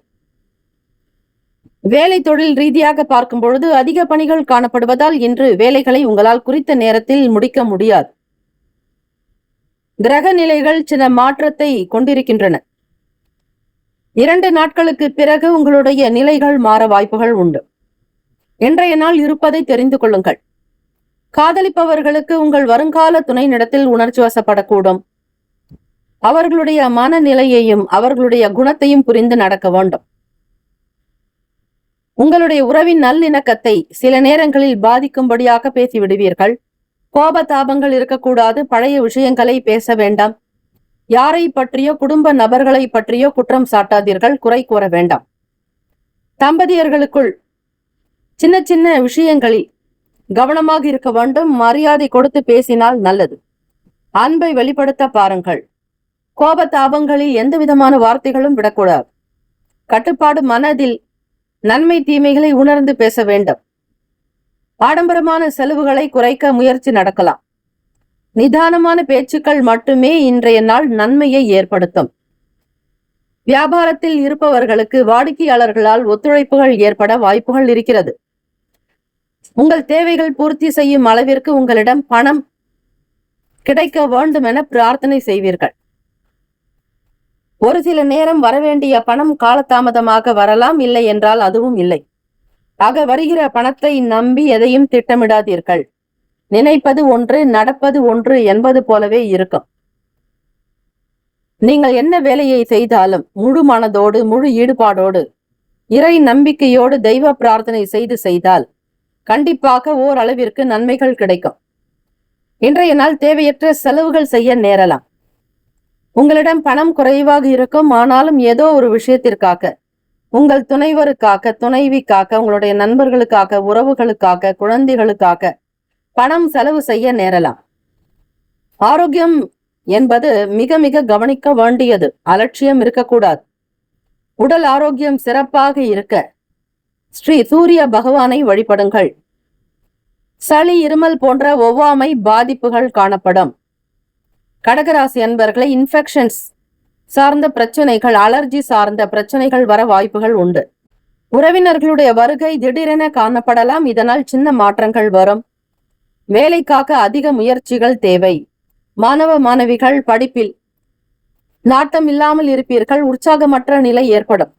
வேலை தொழில் ரீதியாக பார்க்கும் பொழுது அதிக பணிகள் காணப்படுவதால் இன்று வேலைகளை உங்களால் குறித்த நேரத்தில் முடிக்க முடியாது. கிரக நிலைகள் சில மாற்றத்தை கொண்டிருக்கின்றன. 2 நாட்களுக்கு பிறகு உங்களுடைய நிலைகள் மாற வாய்ப்புகள் உண்டு. இன்றைய நாள் இருப்பதை தெரிந்து கொள்ளுங்கள். காதலிப்பவர்களுக்கு உங்கள் வருங்கால துணையினிடத்தில் உணர்ச்சி வசப்படக்கூடும். அவர்களுடைய மனநிலையையும் அவர்களுடைய குணத்தையும் புரிந்து நடக்க வேண்டும். உங்களுடைய உறவின் நல்லிணக்கத்தை சில நேரங்களில் பாதிக்கும்படியாக பேசிவிடுவீர்கள். கோபதாபங்கள் இருக்கக்கூடாது. பழைய விஷயங்களை பேச வேண்டாம். யாரை பற்றியோ குடும்ப நபர்களை பற்றியோ குற்றம் சாட்டாதீர்கள், குறை கூற வேண்டாம். தம்பதியர்களுக்குள் சின்ன சின்ன விஷயங்களில் கவனமாக இருக்க வேண்டும். மரியாதை கொடுத்து பேசினால் நல்லது. அன்பை வெளிப்படுத்த பாருங்கள். கோபதாபங்களில் எந்த விதமான வார்த்தைகளும் விடக்கூடாது. கட்டுப்பாடு. மனதில் நன்மை தீமைகளை உணர்ந்து பேச வேண்டும். ஆடம்பரமான செலவுகளை குறைக்க முயற்சி நடக்கலாம். நிதானமான பேச்சுக்கள் மட்டுமே இன்றைய நாள் நன்மையை ஏற்படுத்தும். வியாபாரத்தில் இருப்பவர்களுக்கு வாடிக்கையாளர்களால் ஒத்துழைப்புகள் ஏற்பட வாய்ப்புகள் இருக்கிறது. உங்கள் தேவைகள் பூர்த்தி செய்யும் அளவிற்கு உங்களிடம் பணம் கிடைக்க வேண்டும் என பிரார்த்தனை செய்வீர்கள். ஒரு சில நேரம் வரவேண்டிய பணம் காலதாமதமாக வரலாம், இல்லை என்றால் அதுவும் இல்லை. ஆக வருகிற பணத்தை நம்பி எதையும் திட்டமிடாதீர்கள். நினைப்பது ஒன்று, நடப்பது ஒன்று என்பது போலவே இருக்கும். நீங்கள் என்ன வேலையை செய்தாலும் முழு மனதோடு, முழு ஈடுபாடோடு, இறை நம்பிக்கையோடு தெய்வ பிரார்த்தனை செய்தால் கண்டிப்பாக ஓரளவிற்கு நன்மைகள் கிடைக்கும். இன்றைய நாள் தேவையற்ற செலவுகள் செய்ய நேரலாம். உங்களிடம் பணம் குறைவாக இருக்கும். ஆனாலும் ஏதோ ஒரு விஷயத்திற்காக, உங்கள் துணைவருக்காக, துணைவிக்காக, உங்களுடைய நண்பர்களுக்காக, உறவுகளுக்காக, குழந்தைகளுக்காக பணம் செலவு செய்ய நேரலாம். ஆரோக்கியம் என்பது மிக மிக கவனிக்க வேண்டியது. அலட்சியம் இருக்கக்கூடாது. உடல் ஆரோக்கியம் சிறப்பாக இருக்க ஸ்ரீ சூரிய பகவானை வழிபடுங்கள். சளி, இருமல் போன்ற ஒவ்வாமை பாதிப்புகள் காணப்படும். கடகராசி அன்பர்களை இன்ஃபெக்ஷன்ஸ் சார்ந்த பிரச்சனைகள், அலர்ஜி சார்ந்த பிரச்சனைகள் வர வாய்ப்புகள் உண்டு. உறவினர்களுடைய வருகை திடீரென காணப்படலாம். இதனால் சின்ன மாற்றங்கள் வரும். வேலைக்காக அதிக முயற்சிகள் தேவை. மாணவ மாணவிகள் படிப்பில் நாட்டம் இல்லாமல் இருப்பீர்கள். உற்சாகமற்ற நிலை ஏற்படும்.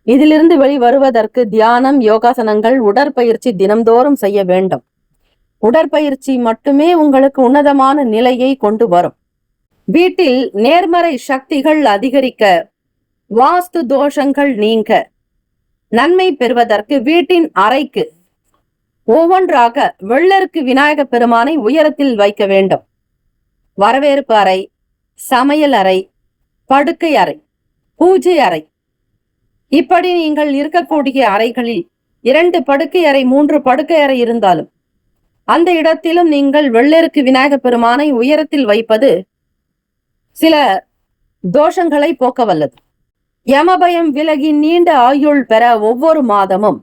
இதிலிருந்து வெளிவருவதற்கு தியானம், யோகாசனங்கள், உடற்பயிற்சி தினம்தோறும் செய்ய வேண்டும். உடற்பயிற்சி மட்டுமே உங்களுக்கு உன்னதமான நிலையை கொண்டு வரும். வீட்டில் நேர்மறை சக்திகள் அதிகரிக்க, வாஸ்து தோஷங்கள் நீங்க, நன்மை பெறுவதற்கு வீட்டின் அறைக்கு ஒவ்வொன்றாக வெள்ளருக்கு விநாயக பெருமானை உயரத்தில் வைக்க வேண்டும். வரவேற்பு அறை, சமையல் அறை, படுக்கை அறை, பூஜை அறை, இப்படி நீங்கள் இருக்கக்கூடிய அறைகளில் 2 படுக்கை அறை, 3 படுக்கை அறை இருந்தாலும் அந்த இடத்திலும் நீங்கள் வெள்ளருக்கு விநாயக பெருமானை உயரத்தில் வைப்பது சில தோஷங்களை போக்க வல்லது. யமபயம் விலகி நீண்ட ஆயுள் பெற ஒவ்வொரு மாதமும்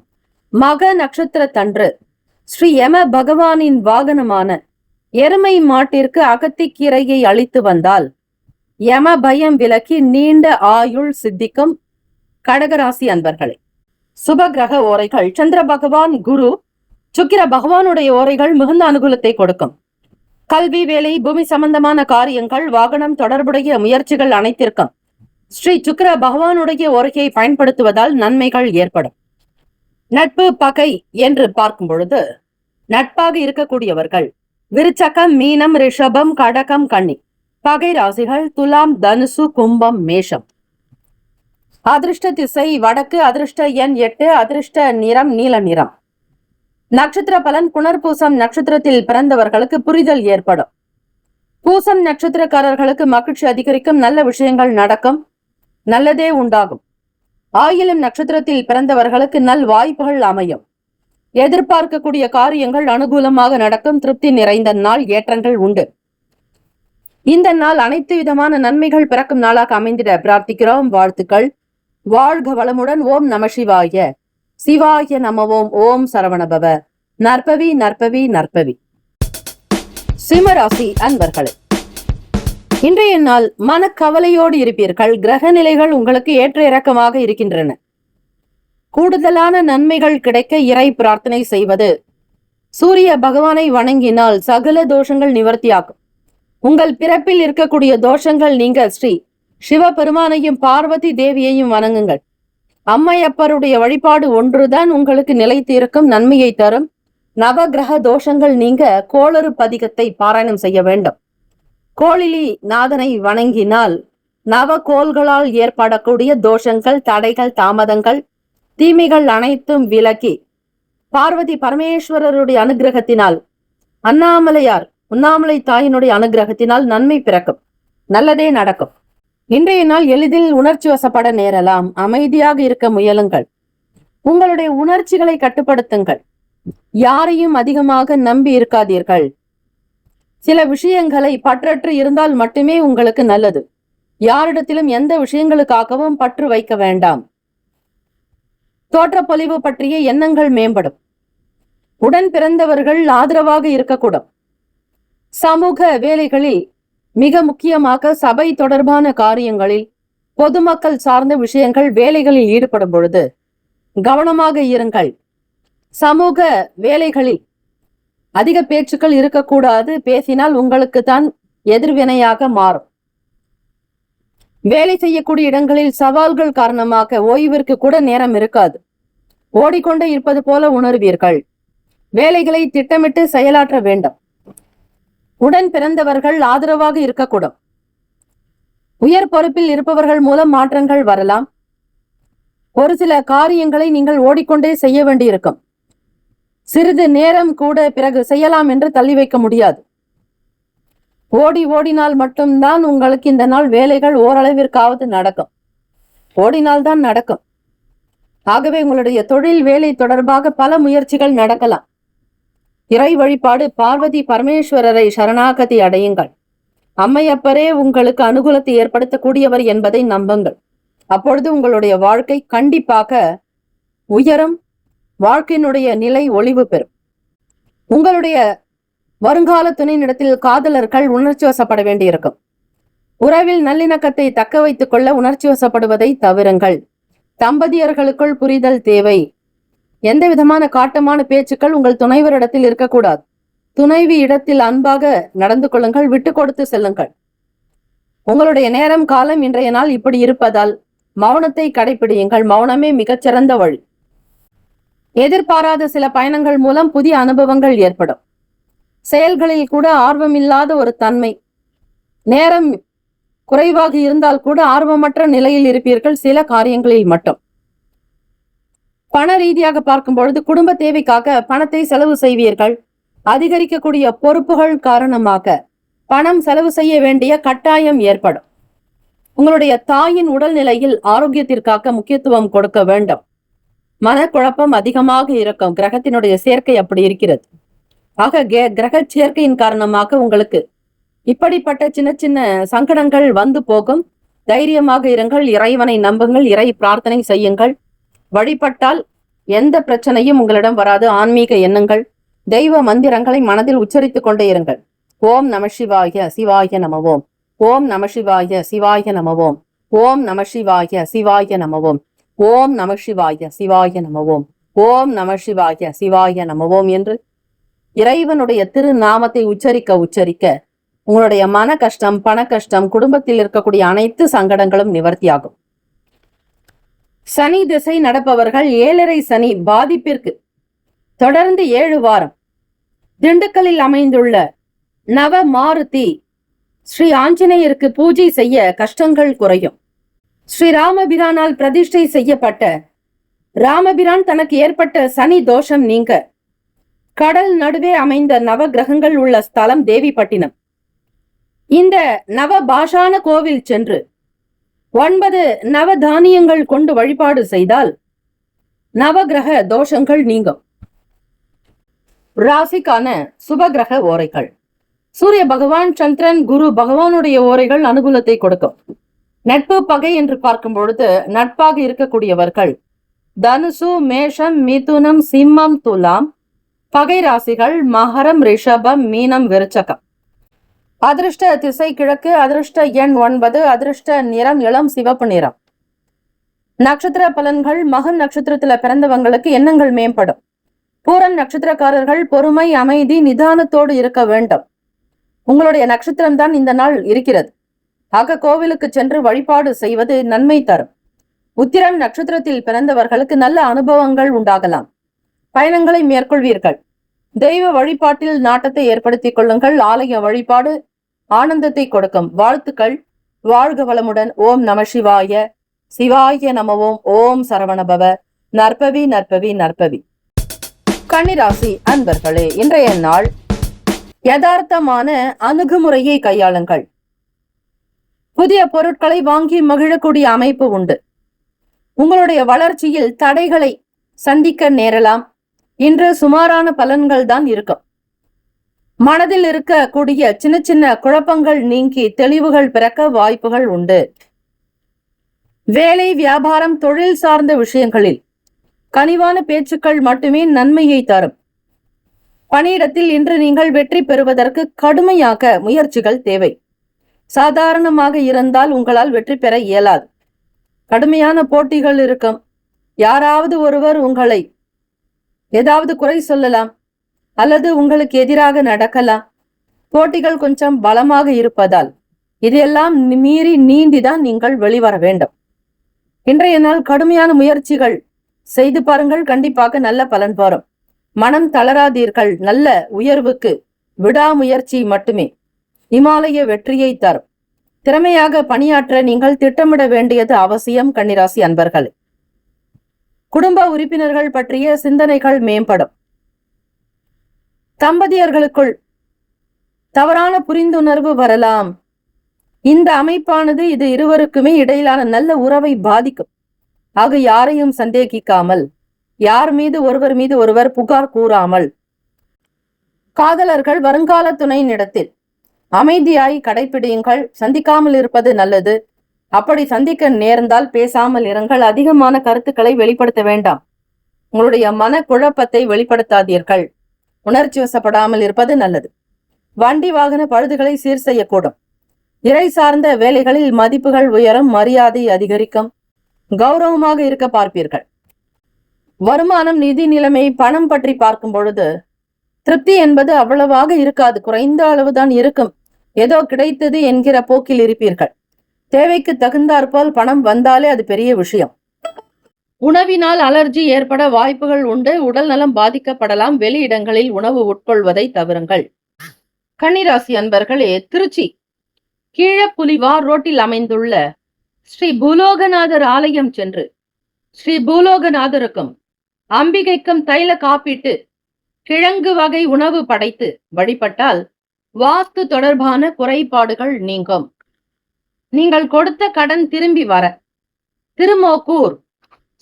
மக நட்சத்திரத்தன்று ஸ்ரீ யம பகவானின் வாகனமான எருமை மாட்டிற்கு அகத்திக்கீரையை அளித்து வந்தால் யம பயம் விலகி நீண்ட ஆயுள் சித்திக்கும். கடகராசி அன்பர்களே, சுபகிரக ஓரைகள். சந்திர பகவான், குரு, சுக்கிர பகவானுடைய ஓரைகள் மிகுந்த அனுகூலத்தை கொடுக்கும். கல்வி, வேலை, பூமி சம்பந்தமான காரியங்கள், வாகனம் தொடர்புடைய முயற்சிகள் அனைத்திற்கும் ஸ்ரீ சுக்கிர பகவானுடைய ஓரையை பயன்படுத்துவதால் நன்மைகள் ஏற்படும். நட்பு, பகை என்று பார்க்கும் பொழுது நட்பாக இருக்கக்கூடியவர்கள் விருச்சகம், மீனம், ரிஷபம், கடகம், கன்னி. பகை ராசிகள் துலாம், தனுசு, கும்பம், மேஷம். அதிர்ஷ்ட திசை வடக்கு. அதிர்ஷ்ட எண் 8. அதிர்ஷ்ட நிறம் நீல நிறம். நட்சத்திர பலன். புனர்பூசம் நட்சத்திரத்தில் பிறந்தவர்களுக்கு புரிதல் ஏற்படும். பூசம் நட்சத்திரக்காரர்களுக்கு மகிழ்ச்சி அதிகரிக்கும். நல்ல விஷயங்கள் நடக்கும். நல்லதே உண்டாகும். ஆயிலம் நட்சத்திரத்தில் பிறந்தவர்களுக்கு நல் வாய்ப்புகள் அமையும். எதிர்பார்க்கக்கூடிய காரியங்கள் அனுகூலமாக நடக்கும். திருப்தி நிறைந்த நாள். ஏற்றங்கள் உண்டு. இந்த நாள் அனைத்து விதமான நன்மைகள் பிறக்கும் நாளாக அமைந்திட பிரார்த்திக்கிறோம். வாழ்த்துக்கள். வாழ்க வளமுடன். ஓம் நம சிவாய. சிவாய நமவோம். ஓம் சரவணபவ. நற்பவி நற்பவி நற்பவி. சிம்மராசி அன்பர்களே, இன்றைய நாள் மனக்கவலையோடு இருப்பீர்கள். கிரக நிலைகள் உங்களுக்கு ஏற்ற இறக்கமாக இருக்கின்றன. கூடுதலான நன்மைகள் கிடைக்க இறை பிரார்த்தனை செய்வது, சூரிய பகவானை வணங்கினால் சகல தோஷங்கள் நிவர்த்தியாகும். உங்கள் பிறப்பில் இருக்கக்கூடிய தோஷங்கள் நீங்க ஸ்ரீ சிவபெருமானையும் பார்வதி தேவியையும் வணங்குங்கள். அம்மையப்பருடைய வழிபாடு ஒன்றுதான் உங்களுக்கு நிலைத்து இருக்கும், நன்மையை தரும். நவகிரக தோஷங்கள் நீங்க கோளறு பதிகத்தை பாராயணம் செய்ய வேண்டும். கோளிலி நாதனை வணங்கினால் நவகோள்களால் ஏற்படக்கூடிய தோஷங்கள், தடைகள், தாமதங்கள், தீமைகள் அனைத்தும் விலகி பார்வதி பரமேஸ்வரருடைய அனுகிரகத்தினால் அண்ணாமலையார் உண்ணாமலை தாயினுடைய அனுகிரகத்தினால் நன்மை பிறக்கும், நல்லதே நடக்கும். இன்றைய நாள் எளிதில் உணர்ச்சி வசப்பட நேரலாம். அமைதியாக இருக்க முயலுங்கள். உங்களுடைய உணர்ச்சிகளை கட்டுப்படுத்துங்கள். யாரையும் அதிகமாக நம்பி இருக்காதீர்கள். சில விஷயங்களை பற்றற்று இருந்தால் மட்டுமே உங்களுக்கு நல்லது. யாரிடத்திலும் எந்த விஷயங்களுக்காகவும் பற்று வைக்க வேண்டாம். தோற்றப்பொலிவு பற்றிய எண்ணங்கள் மேம்படும். உடன் பிறந்தவர்கள் ஆதரவாக இருக்கக்கூடும். சமூக வேலைகளில், மிக முக்கியமாக சபை தொடர்பான காரியங்களில், பொதுமக்கள் சார்ந்த விஷயங்கள், வேலைகளில் ஈடுபடும் பொழுது கவனமாக இருங்கள். சமூக வேலைகளில் அதிக பேச்சுக்கள் இருக்கக்கூடாது. பேசினால் உங்களுக்கு தான் எதிர்வினையாக மாறும். வேலை செய்யக்கூடிய இடங்களில் சவால்கள் காரணமாக ஓய்விற்கு கூட நேரம் இருக்காது. ஓடிக்கொண்டே இருப்பது போல உணர்வீர்கள். வேலைகளை திட்டமிட்டு செயலாற்ற வேண்டும். உடன் பிறந்தவர்கள் ஆதரவாக இருக்கக்கூடும். உயர் பொறுப்பில் இருப்பவர்கள் மூலம் மாற்றங்கள் வரலாம். ஒரு சில காரியங்களை நீங்கள் ஓடிக்கொண்டே செய்ய வேண்டியிருக்கும். சிறிது நேரம் கூட பிறகு செய்யலாம் என்று தள்ளி வைக்க முடியாது. ஓடினால் மட்டும்தான் உங்களுக்கு இந்த நாள் வேலைகள் ஓரளவிற்காவது நடக்கும். ஓடினால்தான் நடக்கும். ஆகவே உங்களுடைய தொழில் வேலை தொடர்பாக பல முயற்சிகள் நடக்கலாம். இறை வழிபாடு, பார்வதி பரமேஸ்வரரை சரணாகதி அடையுங்கள். அம்மையப்பரே உங்களுக்கு அனுகூலத்தை ஏற்படுத்தக்கூடியவர் என்பதை நம்புங்கள். அப்பொழுது உங்களுடைய வாழ்க்கை கண்டிப்பாக உயரும். வாழ்க்கையினுடைய நிலை ஒளிவு பெறும். உங்களுடைய வருங்கால துணையினிடத்தில் காதலர்கள் உணர்ச்சி வசப்பட வேண்டியிருக்கும். உறவில் நல்லிணக்கத்தை தக்க வைத்துக் கொள்ள உணர்ச்சி வசப்படுவதை தவிருங்கள். தம்பதியர்களுக்குள் புரிதல் தேவை. எந்த விதமான காட்டமான பேச்சுக்கள் உங்கள் துணைவரிடத்தில் இருக்கக்கூடாது. துணைவி இடத்தில் அன்பாக நடந்து கொள்ளுங்கள். விட்டு கொடுத்து செல்லுங்கள். உங்களுடைய நேரம் காலம் இன்றைய நாள் இப்படி இருப்பதால் மௌனத்தை கடைபிடியுங்கள். மௌனமே மிகச்சிறந்த வழி. எதிர்பாராத சில பயணங்கள் மூலம் புதிய அனுபவங்கள் ஏற்படும். செயல்களில் கூட ஆர்வமில்லாத ஒரு தன்மை. நேரம் குறைவாக இருந்தால் கூட ஆர்வமற்ற நிலையில் இருப்பீர்கள் சில காரியங்களில் மட்டும். பண ரீதியாக பார்க்கும் பொழுது குடும்ப தேவைக்காக பணத்தை செலவு செய்வீர்கள். அதிகரிக்கக்கூடிய பொறுப்புகள் காரணமாக பணம் செலவு செய்ய வேண்டிய கட்டாயம் ஏற்படும். உங்களுடைய தாயின் உடல்நிலையில் ஆரோக்கியத்திற்காக முக்கியத்துவம் கொடுக்க வேண்டும். மனக்குழப்பம் அதிகமாக இருக்கும். கிரகத்தினுடைய சேர்க்கை அப்படி இருக்கிறது. ஆக கிரக சேர்க்கையின் காரணமாக உங்களுக்கு இப்படிப்பட்ட சின்ன சின்ன சங்கடங்கள் வந்து போகும். தைரியமாக இருங்கள். இறைவனை நம்புங்கள். இறை பிரார்த்தனை செய்யுங்கள். வழிபட்டால் எந்த பிரச்சனையும் உங்களிடம் வராது. ஆன்மீக எண்ணங்கள், தெய்வ மந்திரங்களை மனதில் உச்சரித்துக் கொண்டே இருங்கள். ஓம் நம சிவாய சிவாய நமவோம். ஓம் நம சிவாய சிவாய நமவோம். ஓம் நம சிவாய சிவாய நமவோம். ஓம் நம சிவாய சிவாய நமவோம். ஓம் நம சிவாய சிவாய நமவோம் என்று இறைவனுடைய திருநாமத்தை உச்சரிக்க உங்களுடைய மன கஷ்டம், பண கஷ்டம், குடும்பத்தில் இருக்கக்கூடிய அனைத்து சங்கடங்களும் நிவர்த்தியாகும். சனி திசை நடப்பவர்கள் 7.5 சனி பாதிப்பிற்கு தொடர்ந்து 7 வாரம் திண்டுக்கல்லில் அமைந்துள்ள நவ மாருதி ஸ்ரீ ஆஞ்சநேயருக்கு பூஜை செய்ய கஷ்டங்கள் குறையும். ஸ்ரீ ராமபிரானால் பிரதிஷ்டை செய்யப்பட்ட ராமபிரான் தனக்கு ஏற்பட்ட சனி தோஷம் நீங்க கடல் நடுவே அமைந்த நவ கிரகங்கள் உள்ள ஸ்தலம் தேவிப்பட்டினம். இந்த நவ பாஷான கோவில் சென்று 9 நவ தானியங்கள் கொண்டு வழிபாடு செய்தால் நவகிரக தோஷங்கள் நீங்கும். ராசிக்கான சுபகிரக ஓரைகள். சூரிய பகவான், சந்திரன், குரு பகவானுடைய ஓரைகள் அனுகூலத்தை கொடுக்கும். நட்பு பகை என்று பார்க்கும் பொழுது நட்பாக இருக்கக்கூடியவர்கள் தனுசு, மேஷம், மிதுனம், சிம்மம், துலாம். பகை ராசிகள் மகரம், ரிஷபம், மீனம், விருச்சகம். அதிர்ஷ்ட திசை கிழக்கு. அதிர்ஷ்ட எண் 9. அதிர்ஷ்ட நிறம் இளம் சிவப்பு நிறம். நட்சத்திர பலன்கள். மகம் நட்சத்திரத்துல பிறந்தவங்களுக்கு எண்ணங்கள் மேம்படும். பூரம் நட்சத்திரக்காரர்கள் பொறுமை, அமைதி, நிதானத்தோடு இருக்க வேண்டும். உங்களுடைய நட்சத்திரம் தான் இந்த நாள் இருக்கிறது. ஆக கோவிலுக்கு சென்று வழிபாடு செய்வது நன்மை தரும். உத்திரம் நட்சத்திரத்தில் பிறந்தவர்களுக்கு நல்ல அனுபவங்கள் உண்டாகலாம். பயணங்களை மேற்கொள்வீர்கள். தெய்வ வழிபாட்டில் நாட்டத்தை ஏற்படுத்திக் கொள்ளுங்கள். ஆலய வழிபாடு ஆனந்தத்தை கொடுக்கும். வாழ்த்துக்கள். வாழ்க வளமுடன். ஓம் நம சிவாய சிவாய நமவோம். ஓம் சரவணபவ. நற்பவி நற்பவி நற்பவி. கன்னிராசி அன்பர்களே, இன்றைய நாள் யதார்த்தமான அணுகுமுறையை கையாளுங்கள். புதிய பொருட்களை வாங்கி மகிழக்கூடிய அமைப்பு உண்டு. உங்களுடைய வளர்ச்சியில் தடைகளை சந்திக்க நேரலாம். இன்று சுமாரான பலன்கள் தான் இருக்கும். மனதில் இருக்கக்கூடிய சின்ன சின்ன குழப்பங்கள் நீங்கி தெளிவுகள் பிறக்க வாய்ப்புகள் உண்டு. வேலை, வியாபாரம், தொழில் சார்ந்த விஷயங்களில் கனிவான பேச்சுக்கள் மட்டுமே நன்மையை தரும். பணியிடத்தில் இன்று நீங்கள் வெற்றி பெறுவதற்கு கடுமையாக முயற்சிகள் தேவை. சாதாரணமாக இருந்தால் உங்களால் வெற்றி பெற இயலாது. கடுமையான போட்டிகள் இருக்கும். யாராவது ஒருவர் உங்களை ஏதாவது குறை சொல்லலாம் அல்லது உங்களுக்கு எதிராக நடக்கலாம். போட்டிகள் கொஞ்சம் பலமாக இருப்பதால் இதையெல்லாம் மீறி நீந்திதான் நீங்கள் வெளிவர வேண்டும். இன்றைய நாள் கடுமையான முயற்சிகள் செய்து பாருங்கள், கண்டிப்பாக நல்ல பலன் வரும். மனம் தளராதீர்கள். நல்ல உயர்வுக்கு விடாமுயற்சி மட்டுமே இமாலய வெற்றியை தரும். திறமையாக பணியாற்ற நீங்கள் திட்டமிட வேண்டியது அவசியம். கன்னிராசி அன்பர்களே, குடும்ப உறுப்பினர்கள் பற்றிய சிந்தனைகள் மேம்படும். தம்பதியர்களுக்குள் தவறான புரிந்துணர்வு வரலாம். இந்த அமைப்பானது இது இருவருக்குமே இடையிலான நல்ல உறவை பாதிக்கும். ஆக யாரையும் சந்தேகிக்காமல், யார் மீது ஒருவர் புகார் கூறாமல், காதலர்கள் வருங்கால துணையினிடத்தில் அமைதியாய் கடைபிடியுங்கள். சந்திக்காமல் இருப்பது நல்லது. அப்படி சந்திக்க நேர்ந்தால் பேசாமல் இருங்கள். அதிகமான கருத்துக்களை வெளிப்படுத்த வேண்டாம். உங்களுடைய மன குழப்பத்தை வெளிப்படுத்தாதீர்கள். உணர்ச்சி வசப்படாமல் இருப்பது நல்லது. வண்டி வாகன பழுதுகளை சீர் செய்யக்கூடும். இறை சார்ந்த வேலைகளில் மதிப்புகள் உயரும், மரியாதை அதிகரிக்கும். கௌரவமாக இருக்க பார்ப்பீர்கள். வருமானம், நிதி நிலைமை, பணம் பற்றி பார்க்கும் பொழுது திருப்தி என்பது அவ்வளவாக இருக்காது. குறைந்த அளவுதான் இருக்கும். ஏதோ கிடைத்தது என்கிற போக்கில் இருப்பீர்கள். தேவைக்கு தகுந்தாற்போல் பணம் வந்தாலே அது பெரிய விஷயம். உணவினால் அலர்ஜி ஏற்பட வாய்ப்புகள் உண்டு. உடல் நலம் பாதிக்கப்படலாம். வெளியிடங்களில் உணவு உட்கொள்வதை தவிருங்கள். கன்னிராசி அன்பர்களே, திருச்சி கீழப்புலிவார் ரோட்டில் அமைந்துள்ள ஸ்ரீ பூலோகநாதர் ஆலயம் சென்று ஸ்ரீ பூலோகநாதருக்கும் அம்பிகைக்கும் தைல காப்பிட்டு கிழங்கு வகை உணவு படைத்து வழிபட்டால் வாஸ்து தொடர்பான குறைபாடுகள் நீங்கும். நீங்கள் கொடுத்த கடன் திரும்பி வர திருமோக்கூர்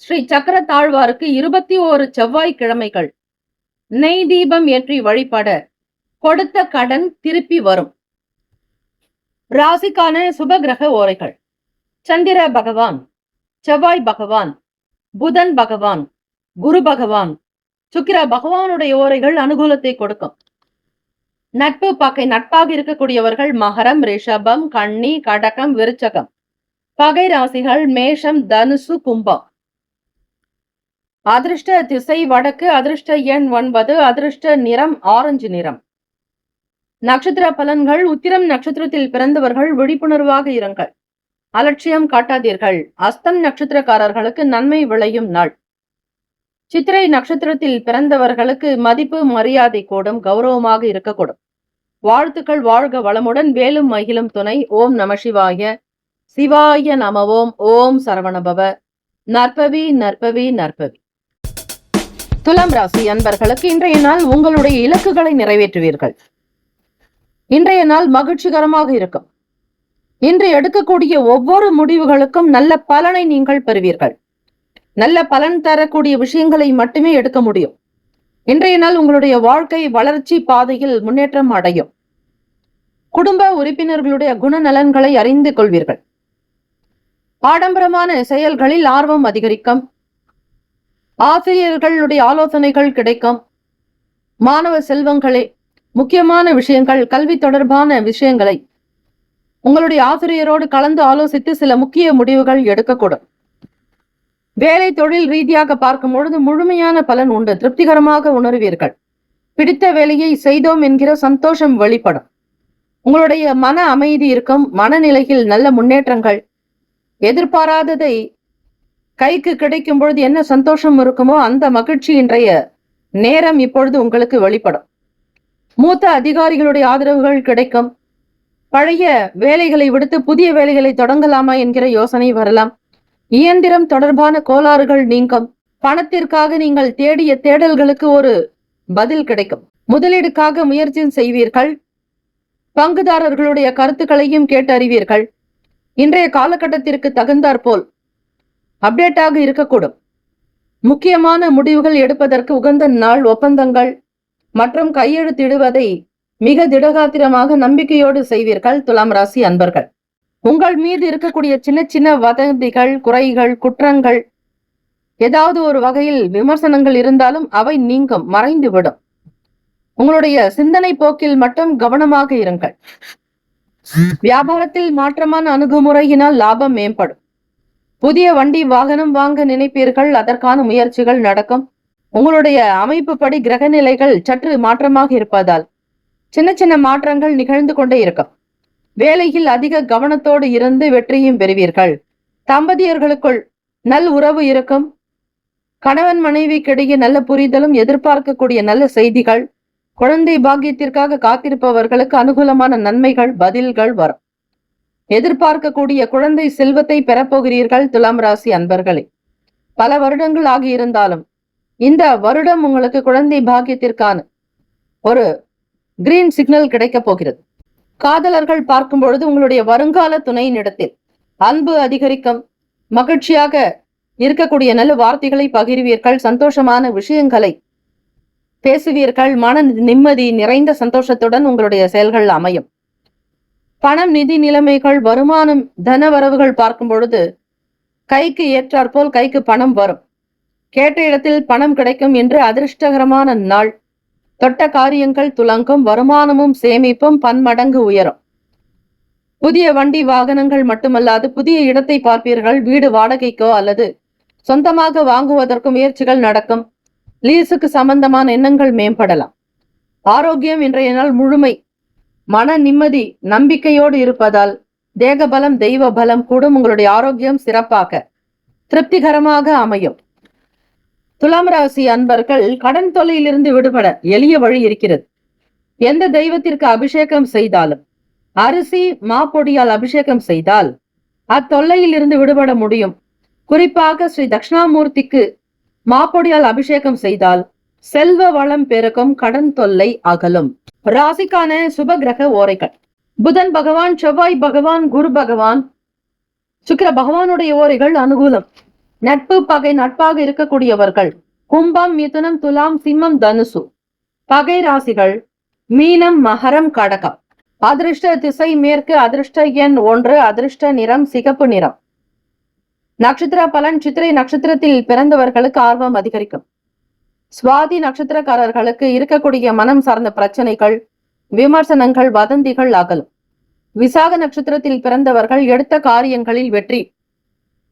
ஸ்ரீ சக்கர தாழ்வாருக்கு 21 செவ்வாய்க்கிழமைகள் நெய் தீபம் ஏற்றி வழிபட கொடுத்த கடன் திருப்பி வரும். ராசிக்கான சுபகிரக ஓரைகள்: சந்திர பகவான், செவ்வாய் பகவான், புதன் பகவான், குரு பகவான், சுக்கிர பகவானுடைய ஓரைகள் அனுகூலத்தை கொடுக்கும். நட்பு பகை: நட்பாக இருக்கக்கூடியவர்கள் மகரம், ரிஷபம், கன்னி, கடகம், விருச்சகம். பகை ராசிகள் மேஷம், தனுசு, கும்பம். அதிர்ஷ்ட திசை வடக்கு. அதிர்ஷ்ட எண் 9. அதிர்ஷ்ட நிறம் ஆரஞ்சு நிறம். நட்சத்திர பலன்கள்: உத்திரம் நட்சத்திரத்தில் பிறந்தவர்கள் விழிப்புணர்வாக இருங்கள். அலட்சியம் காட்டாதீர்கள். அஸ்தம் நட்சத்திரக்காரர்களுக்கு நன்மை விளையும் நாள். சித்திரை நட்சத்திரத்தில் பிறந்தவர்களுக்கு மதிப்பு மரியாதை கூடும். கௌரவமாக இருக்கக்கூடும். வாழ்த்துக்கள். வாழ்க வளமுடன். வேலும் மகிழும் துணை. ஓம் நம சிவாய. சிவாய நம ஓம். ஓம் சரவணபவ. நற்பவி நற்பவி நற்பவி. துலாம் ராசி அன்பர்களுக்கு இன்றைய நாள் உங்களுடைய இலக்குகளை நிறைவேற்றுவீர்கள். இன்றைய நாள் மகிழ்ச்சிகரமாக இருக்கும். இன்று எடுக்கக்கூடிய ஒவ்வொரு முடிவுகளுக்கும் நல்ல பலனை நீங்கள் பெறுவீர்கள். நல்ல பலன் தரக்கூடிய விஷயங்களை மட்டுமே எடுக்க முடியும். இன்றைய நாள் உங்களுடைய வாழ்க்கை வளர்ச்சி பாதையில் முன்னேற்றம் அடையும். குடும்ப உறுப்பினர்களுடைய குணநலன்களை அறிந்து கொள்வீர்கள். ஆடம்பரமான செயல்களில் ஆர்வம் அதிகரிக்கும். ஆசிரியர்களுடைய ஆலோசனைகள் கிடைக்கும். மாணவ செல்வங்களே, முக்கியமான விஷயங்கள், கல்வி தொடர்பான விஷயங்களை உங்களுடைய ஆசிரியரோடு கலந்து ஆலோசித்து சில முக்கிய முடிவுகள் எடுக்கக்கூடும். வேலை தொழில் ரீதியாக பார்க்கும் பொழுது முழுமையான பலன் உண்டு. திருப்திகரமாக உணர்வீர்கள். பிடித்த வேலையை செய்தோம் என்கிற சந்தோஷம் வெளிப்படும். உங்களுடைய மன அமைதி இருக்கும். மனநிலையில் நல்ல முன்னேற்றங்கள். எதிர்பாராததை கைக்கு கிடைக்கும் பொழுது என்ன சந்தோஷம் இருக்குமோ அந்த மகிழ்ச்சி இன்றைய நேரம் இப்பொழுது உங்களுக்கு வெளிப்படும். மூத்த அதிகாரிகளுடைய ஆதரவுகள் கிடைக்கும். பழைய வேலைகளை விடுத்து புதிய வேலைகளை தொடங்கலாமா என்கிற யோசனை வரலாம். இயந்திரம் தொடர்பான கோளாறுகள் நீங்கும். பணத்திற்காக நீங்கள் தேடிய தேடல்களுக்கு ஒரு பதில் கிடைக்கும். முதலீடுக்காக முயற்சி செய்வீர்கள். பங்குதாரர்களுடைய கருத்துக்களையும் கேட்டறிவீர்கள். இன்றைய காலகட்டத்திற்கு தகுந்தாற்போல் அப்டேட்டாக இருக்கக்கூடும். முக்கியமான முடிவுகள் எடுப்பதற்கு உகந்த நாள். ஒப்பந்தங்கள் மற்றும் கையெழுத்திடுவதை மிக திடகாத்திரமாக நம்பிக்கையோடு செய்வீர்கள். துலாம் ராசி அன்பர்கள், உங்கள் மீது இருக்கக்கூடிய சின்ன சின்ன வதந்திகள், குறைகள், குற்றங்கள், ஏதாவது ஒரு வகையில் விமர்சனங்கள் இருந்தாலும் அவை நீங்கும், மறைந்துவிடும். உங்களுடைய சிந்தனை போக்கில் மட்டும் கவனமாக இருங்கள். வியாபாரத்தில் மாற்றமான அணுகுமுறையினால் லாபம் மேம்படும். புதிய வண்டி வாகனம் வாங்க நினைப்பீர்கள். அதற்கான முயற்சிகள் நடக்கும். உங்களுடைய அமைப்பு படி கிரக நிலைகள் சற்று மாற்றமாக இருப்பதால் சின்ன சின்ன மாற்றங்கள் நிகழ்ந்து கொண்டே இருக்கும். வேலையில் அதிக கவனத்தோடு இருந்து வெற்றியும் பெறுவீர்கள். தம்பதியர்களுக்குள் நல் உறவு இருக்கும். கணவன் மனைவிக்கிடையே நல்ல புரிதலும், எதிர்பார்க்கக்கூடிய நல்ல செய்திகள், குழந்தை பாக்கியத்திற்காக காத்திருப்பவர்களுக்கு அனுகூலமான நன்மைகள், பதில்கள் வரும். எதிர்பார்க்கக்கூடிய குழந்தை செல்வத்தை பெறப்போகிறீர்கள். துலாம் ராசி அன்பர்களே, பல வருடங்கள் ஆகியிருந்தாலும் இந்த வருடம் உங்களுக்கு குழந்தை பாக்கியத்திற்கான ஒரு கிரீன் சிக்னல் கிடைக்க போகிறது. காதலர்கள் பார்க்கும் பொழுது உங்களுடைய வருங்கால துணையினிடத்தில் அன்பு அதிகரிக்கும். மகிழ்ச்சியாக இருக்கக்கூடிய நல்ல வார்த்தைகளை பகிர்வீர்கள். சந்தோஷமான விஷயங்களை பேசுவீர்கள். மன நிம்மதி நிறைந்த சந்தோஷத்துடன் உங்களுடைய செயல்கள் அமையும். பணம், நிதி நிலைமைகள், வருமானம், தன வரவுகள் பார்க்கும் பொழுது கைக்கு ஏற்றாற்போல் கைக்கு பணம் வரும். கேட்ட இடத்தில் பணம் கிடைக்கும் என்று அதிர்ஷ்டகரமான நாள். தொட்ட காரியங்கள் துலங்கும். வருமானமும் சேமிப்பும் பன்மடங்கு உயரும். புதிய வண்டி வாகனங்கள் மட்டுமல்லாது புதிய இடத்தை பார்ப்பீர்கள். வீடு வாடகைக்கோ அல்லது சொந்தமாக வாங்குவதற்கு முயற்சிகள் நடக்கும். லீஸுக்கு சம்பந்தமான எண்ணங்கள் மேம்படலாம். ஆரோக்கியம் இன்றைய நாள் முழுமை. மன நிம்மதி, நம்பிக்கையோடு இருப்பதால் தேக பலம், தெய்வ பலம் கூடும். உங்களுடைய ஆரோக்கியம் சிறப்பாக திருப்திகரமாக அமையும். துலாம் ராசி அன்பர்கள், கடன் தொல்லையிலிருந்து விடுபட எளிய வழி இருக்கிறது. எந்த தெய்வத்திற்கு அபிஷேகம் செய்தாலும், அரிசி மாப்பொடியால் அபிஷேகம் செய்தால் அத்தொல்லையில் இருந்து விடுபட முடியும். குறிப்பாக ஸ்ரீ தட்சிணாமூர்த்திக்கு மாப்பொடியால் அபிஷேகம் செய்தால் செல்வ வளம் பெருக்கும், கடன் தொல்லை அகலும். ராசிக்கான சுப கிரக ஓரைகள்: புதன் பகவான், செவ்வாய் பகவான், குரு பகவான், சுக்கிர பகவானுடைய ஓரைகள் அனுகூலம். நட்பு பகை நட்பாக இருக்கக்கூடியவர்கள் கும்பம், மிதுனம், துலாம், சிம்மம், தனுசு. பகை ராசிகள் மீனம், மகரம், கடகம். அதிர்ஷ்ட திசை மேற்கு. அதிர்ஷ்ட எண் 1. அதிர்ஷ்ட நிறம் சிகப்பு நிறம். நட்சத்திர பலன்: சித்திரை நட்சத்திரத்தில் பிறந்தவர்களுக்கு ஆர்வம் அதிகரிக்கும். சுவாதி நட்சத்திரக்காரர்களுக்கு இருக்கக்கூடிய மனம் சார்ந்த பிரச்சனைகள், விமர்சனங்கள், வதந்திகள் அகலும். விசாக நட்சத்திரத்தில் பிறந்தவர்கள் எடுத்த காரியங்களில் வெற்றி.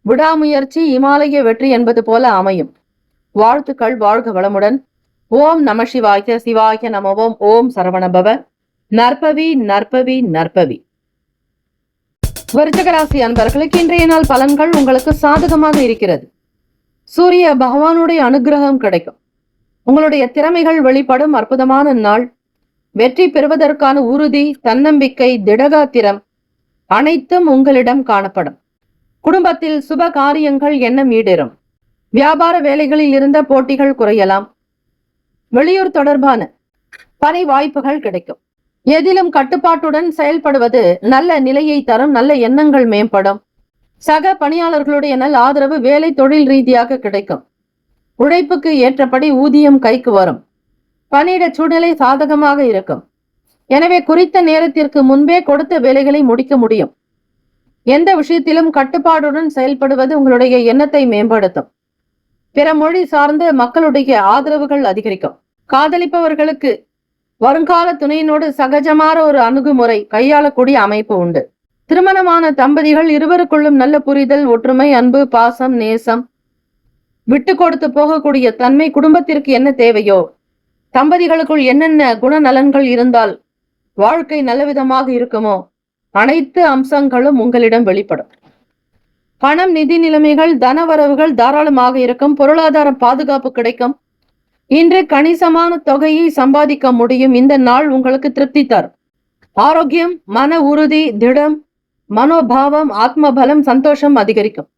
விடாமுயற்சி இமாலய வெற்றி என்பது போல அமையும். வாழ்த்துக்கள். வாழ்க வளமுடன். ஓம் நம சிவாய. சிவாய நமவோம். ஓம் சரவணபவ. நற்பவி நற்பவி நற்பவி. விருச்சிக ராசி அன்பர்களுக்கு இன்றைய நாள் பலன்கள் உங்களுக்கு சாதகமாக இருக்கிறது. சூரிய பகவானுடைய அனுகிரகம் கிடைக்கும். உங்களுடைய திறமைகள் வெளிப்படும் அற்புதமான நாள். வெற்றி பெறுவதற்கான உறுதி, தன்னம்பிக்கை, திடகாத்திரம் அனைத்தும் உங்களிடம் காணப்படும். குடும்பத்தில் சுப காரியங்கள் எண்ணம் ஈடேறும். வியாபார வேலைகளில் இருந்த போட்டிகள் குறையலாம். வெளியூர் தொடர்பான பணி வாய்ப்புகள் கிடைக்கும். எதிலும் கட்டுப்பாட்டுடன் செயல்படுவது நல்ல நிலையை தரும். நல்ல எண்ணங்கள் மேம்படும். சக பணியாளர்களுடைய நல்ல ஆதரவு வேலை தொழில் ரீதியாக கிடைக்கும். உழைப்புக்கு ஏற்றபடி ஊதியம் கைக்கு வரும். பணியிட சூழ்நிலை சாதகமாக இருக்கும். எனவே குறித்த நேரத்திற்கு முன்பே கொடுத்த வேலைகளை முடிக்க முடியும். எந்த விஷயத்திலும் கட்டுப்பாடுடன் செயல்படுவது உங்களுடைய எண்ணத்தை மேம்படுத்தும். பிற மொழி சார்ந்த மக்களுடைய ஆதரவுகள் அதிகரிக்கும். காதலிப்பவர்களுக்கு வருங்கால துணையினோடு சகஜமான ஒரு அணுகுமுறை கையாளக்கூடிய அமைப்பு உண்டு. திருமணமான தம்பதிகள் இருவருக்குள்ளும் நல்ல புரிதல், ஒற்றுமை, அன்பு, பாசம், நேசம், விட்டு கொடுத்து போகக்கூடிய தன்மை, குடும்பத்திற்கு என்ன தேவையோ, தம்பதிகளுக்குள் என்னென்ன குணநலன்கள் இருந்தால் வாழ்க்கை நல்லவிதமாக இருக்குமோ அனைத்து அம்சங்களும் உங்களிடம் வெளிப்படும். பணம், நிதி நிலைமைகள், தனவரவுகள் தாராளமாக இருக்கும். பொருளாதார பாதுகாப்பு கிடைக்கும். இன்று கணிசமான தொகையை சம்பாதிக்க முடியும். இந்த நாள் உங்களுக்கு திருப்தி தரும். ஆரோக்கியம், மன உறுதி, திடம், மனோபாவம், ஆத்ம பலம், சந்தோஷம் அதிகரிக்கும்.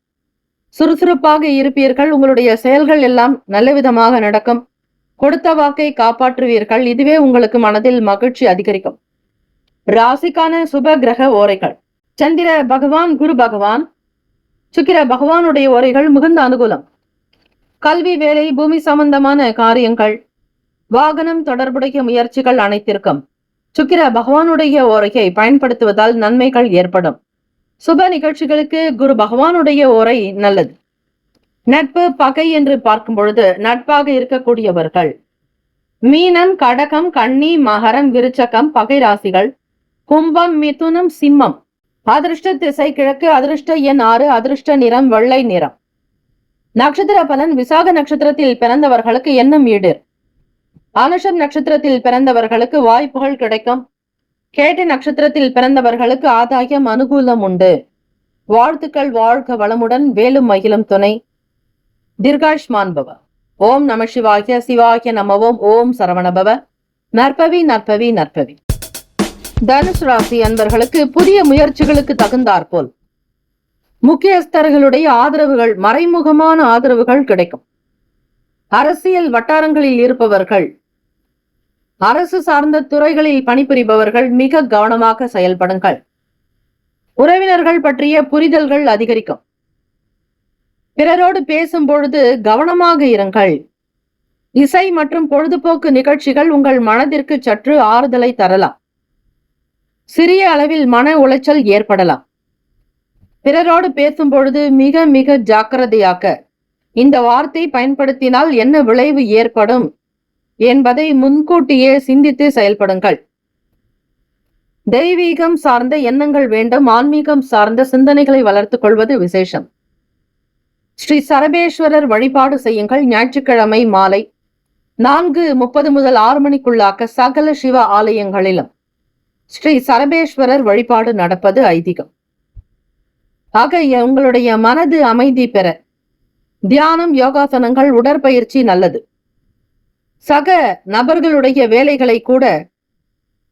சுறுசுறுப்பாக இருப்பீர்கள். உங்களுடைய செயல்கள் எல்லாம் நல்ல விதமாக நடக்கும். கொடுத்த வாக்கை காப்பாற்றுவீர்கள். இதுவே உங்களுக்கு மனதில் மகிழ்ச்சி அதிகரிக்கும். ராசிக்கான சுப கிரக ஓரைகள். சந்திர பகவான், குரு பகவான், சுக்கிர பகவானுடைய ஓரைகள் மிகுந்த அனுகூலம். கல்வி, வேலை, பூமி சம்பந்தமான காரியங்கள், வாகனம் தொடர்புடைய முயற்சிகள் அனைத்திற்கும் சுக்கிர பகவானுடைய ஓரையை பயன்படுத்துவதால் நன்மைகள் ஏற்படும். சுப நிகழ்ச்சிகளுக்கு குரு பகவானுடைய ஓரை நல்லது. நட்பு, பகை என்று பார்க்கும் பொழுது நட்பாக இருக்கக்கூடியவர்கள் மீனம், கடகம், கன்னி, மகரம், விருச்சகம் பகை ராசிகள், கும்பம், மிதுனம், சிம்மம். அதிர்ஷ்ட திசை கிழக்கு, அதிர்ஷ்ட எண் 6, அதிர்ஷ்ட நிறம் வெள்ளை நிறம். நட்சத்திர பலன். விசாக நட்சத்திரத்தில் பிறந்தவர்களுக்கு எண்ணம் ஈடேறும். அனுஷம் நட்சத்திரத்தில் பிறந்தவர்களுக்கு வாய்ப்புகள் கிடைக்கும். கேட்டை நட்சத்திரத்தில் பிறந்தவர்களுக்கு ஆதாயம், அனுகூலம் உண்டு. வாழ்த்துக்கள். வாழ்க வளமுடன். வேலும் மகிழும் துணை. தீர்காயுஷ்மான் பவ. ஓம் நம சிவாய. சிவாய நமவோம். ஓம் சரவணபவ. நற்பவி நற்பவி நற்பவி. தனுசு ராசி அன்பர்களுக்கு புதிய முயற்சிகளுக்கு தகுந்தாற்போல் முக்கியஸ்தர்களுடைய ஆதரவுகள், மறைமுகமான ஆதரவுகள் கிடைக்கும். அரசியல் வட்டாரங்களில் இருப்பவர்கள், அரசு சார்ந்த துறைகளில் பணிபுரிபவர்கள் மிக கவனமாக செயல்படுங்கள். உறவினர்கள் பற்றிய புரிதல்கள் அதிகரிக்கும். பிறரோடு பேசும் பொழுது கவனமாக இருங்கள். இசை மற்றும் பொழுதுபோக்கு நிகழ்ச்சிகள் உங்கள் மனதிற்கு சற்று ஆறுதலை தரலாம். சிறிய அளவில் மன உளைச்சல் ஏற்படலாம். பிறரோடு பேசும் பொழுது மிக மிக ஜாக்கிரதையாக இந்த வார்த்தை பயன்படுத்தினால் என்ன விளைவு ஏற்படும் என்பதை முன்கூட்டியே சிந்தித்து செயல்படுங்கள். தெய்வீகம் சார்ந்த எண்ணங்கள் வேண்டும். ஆன்மீகம் சார்ந்த சிந்தனைகளை வளர்த்துக் கொள்வது விசேஷம். ஸ்ரீ சரபேஸ்வரர் வழிபாடு செய்யுங்கள். ஞாயிற்றுக்கிழமை மாலை 4:30 முதல் 6 மணிக்குள்ளாக சகல சிவ ஆலயங்களிலும் ஸ்ரீ சரபேஸ்வரர் வழிபாடு நடப்பது ஐதீகம். ஆக உங்களுடைய மனது அமைதி பெற தியானம், யோகாசனங்கள், உடற்பயிற்சி நல்லது. சக நபர்களுடைய வேலைகளை கூட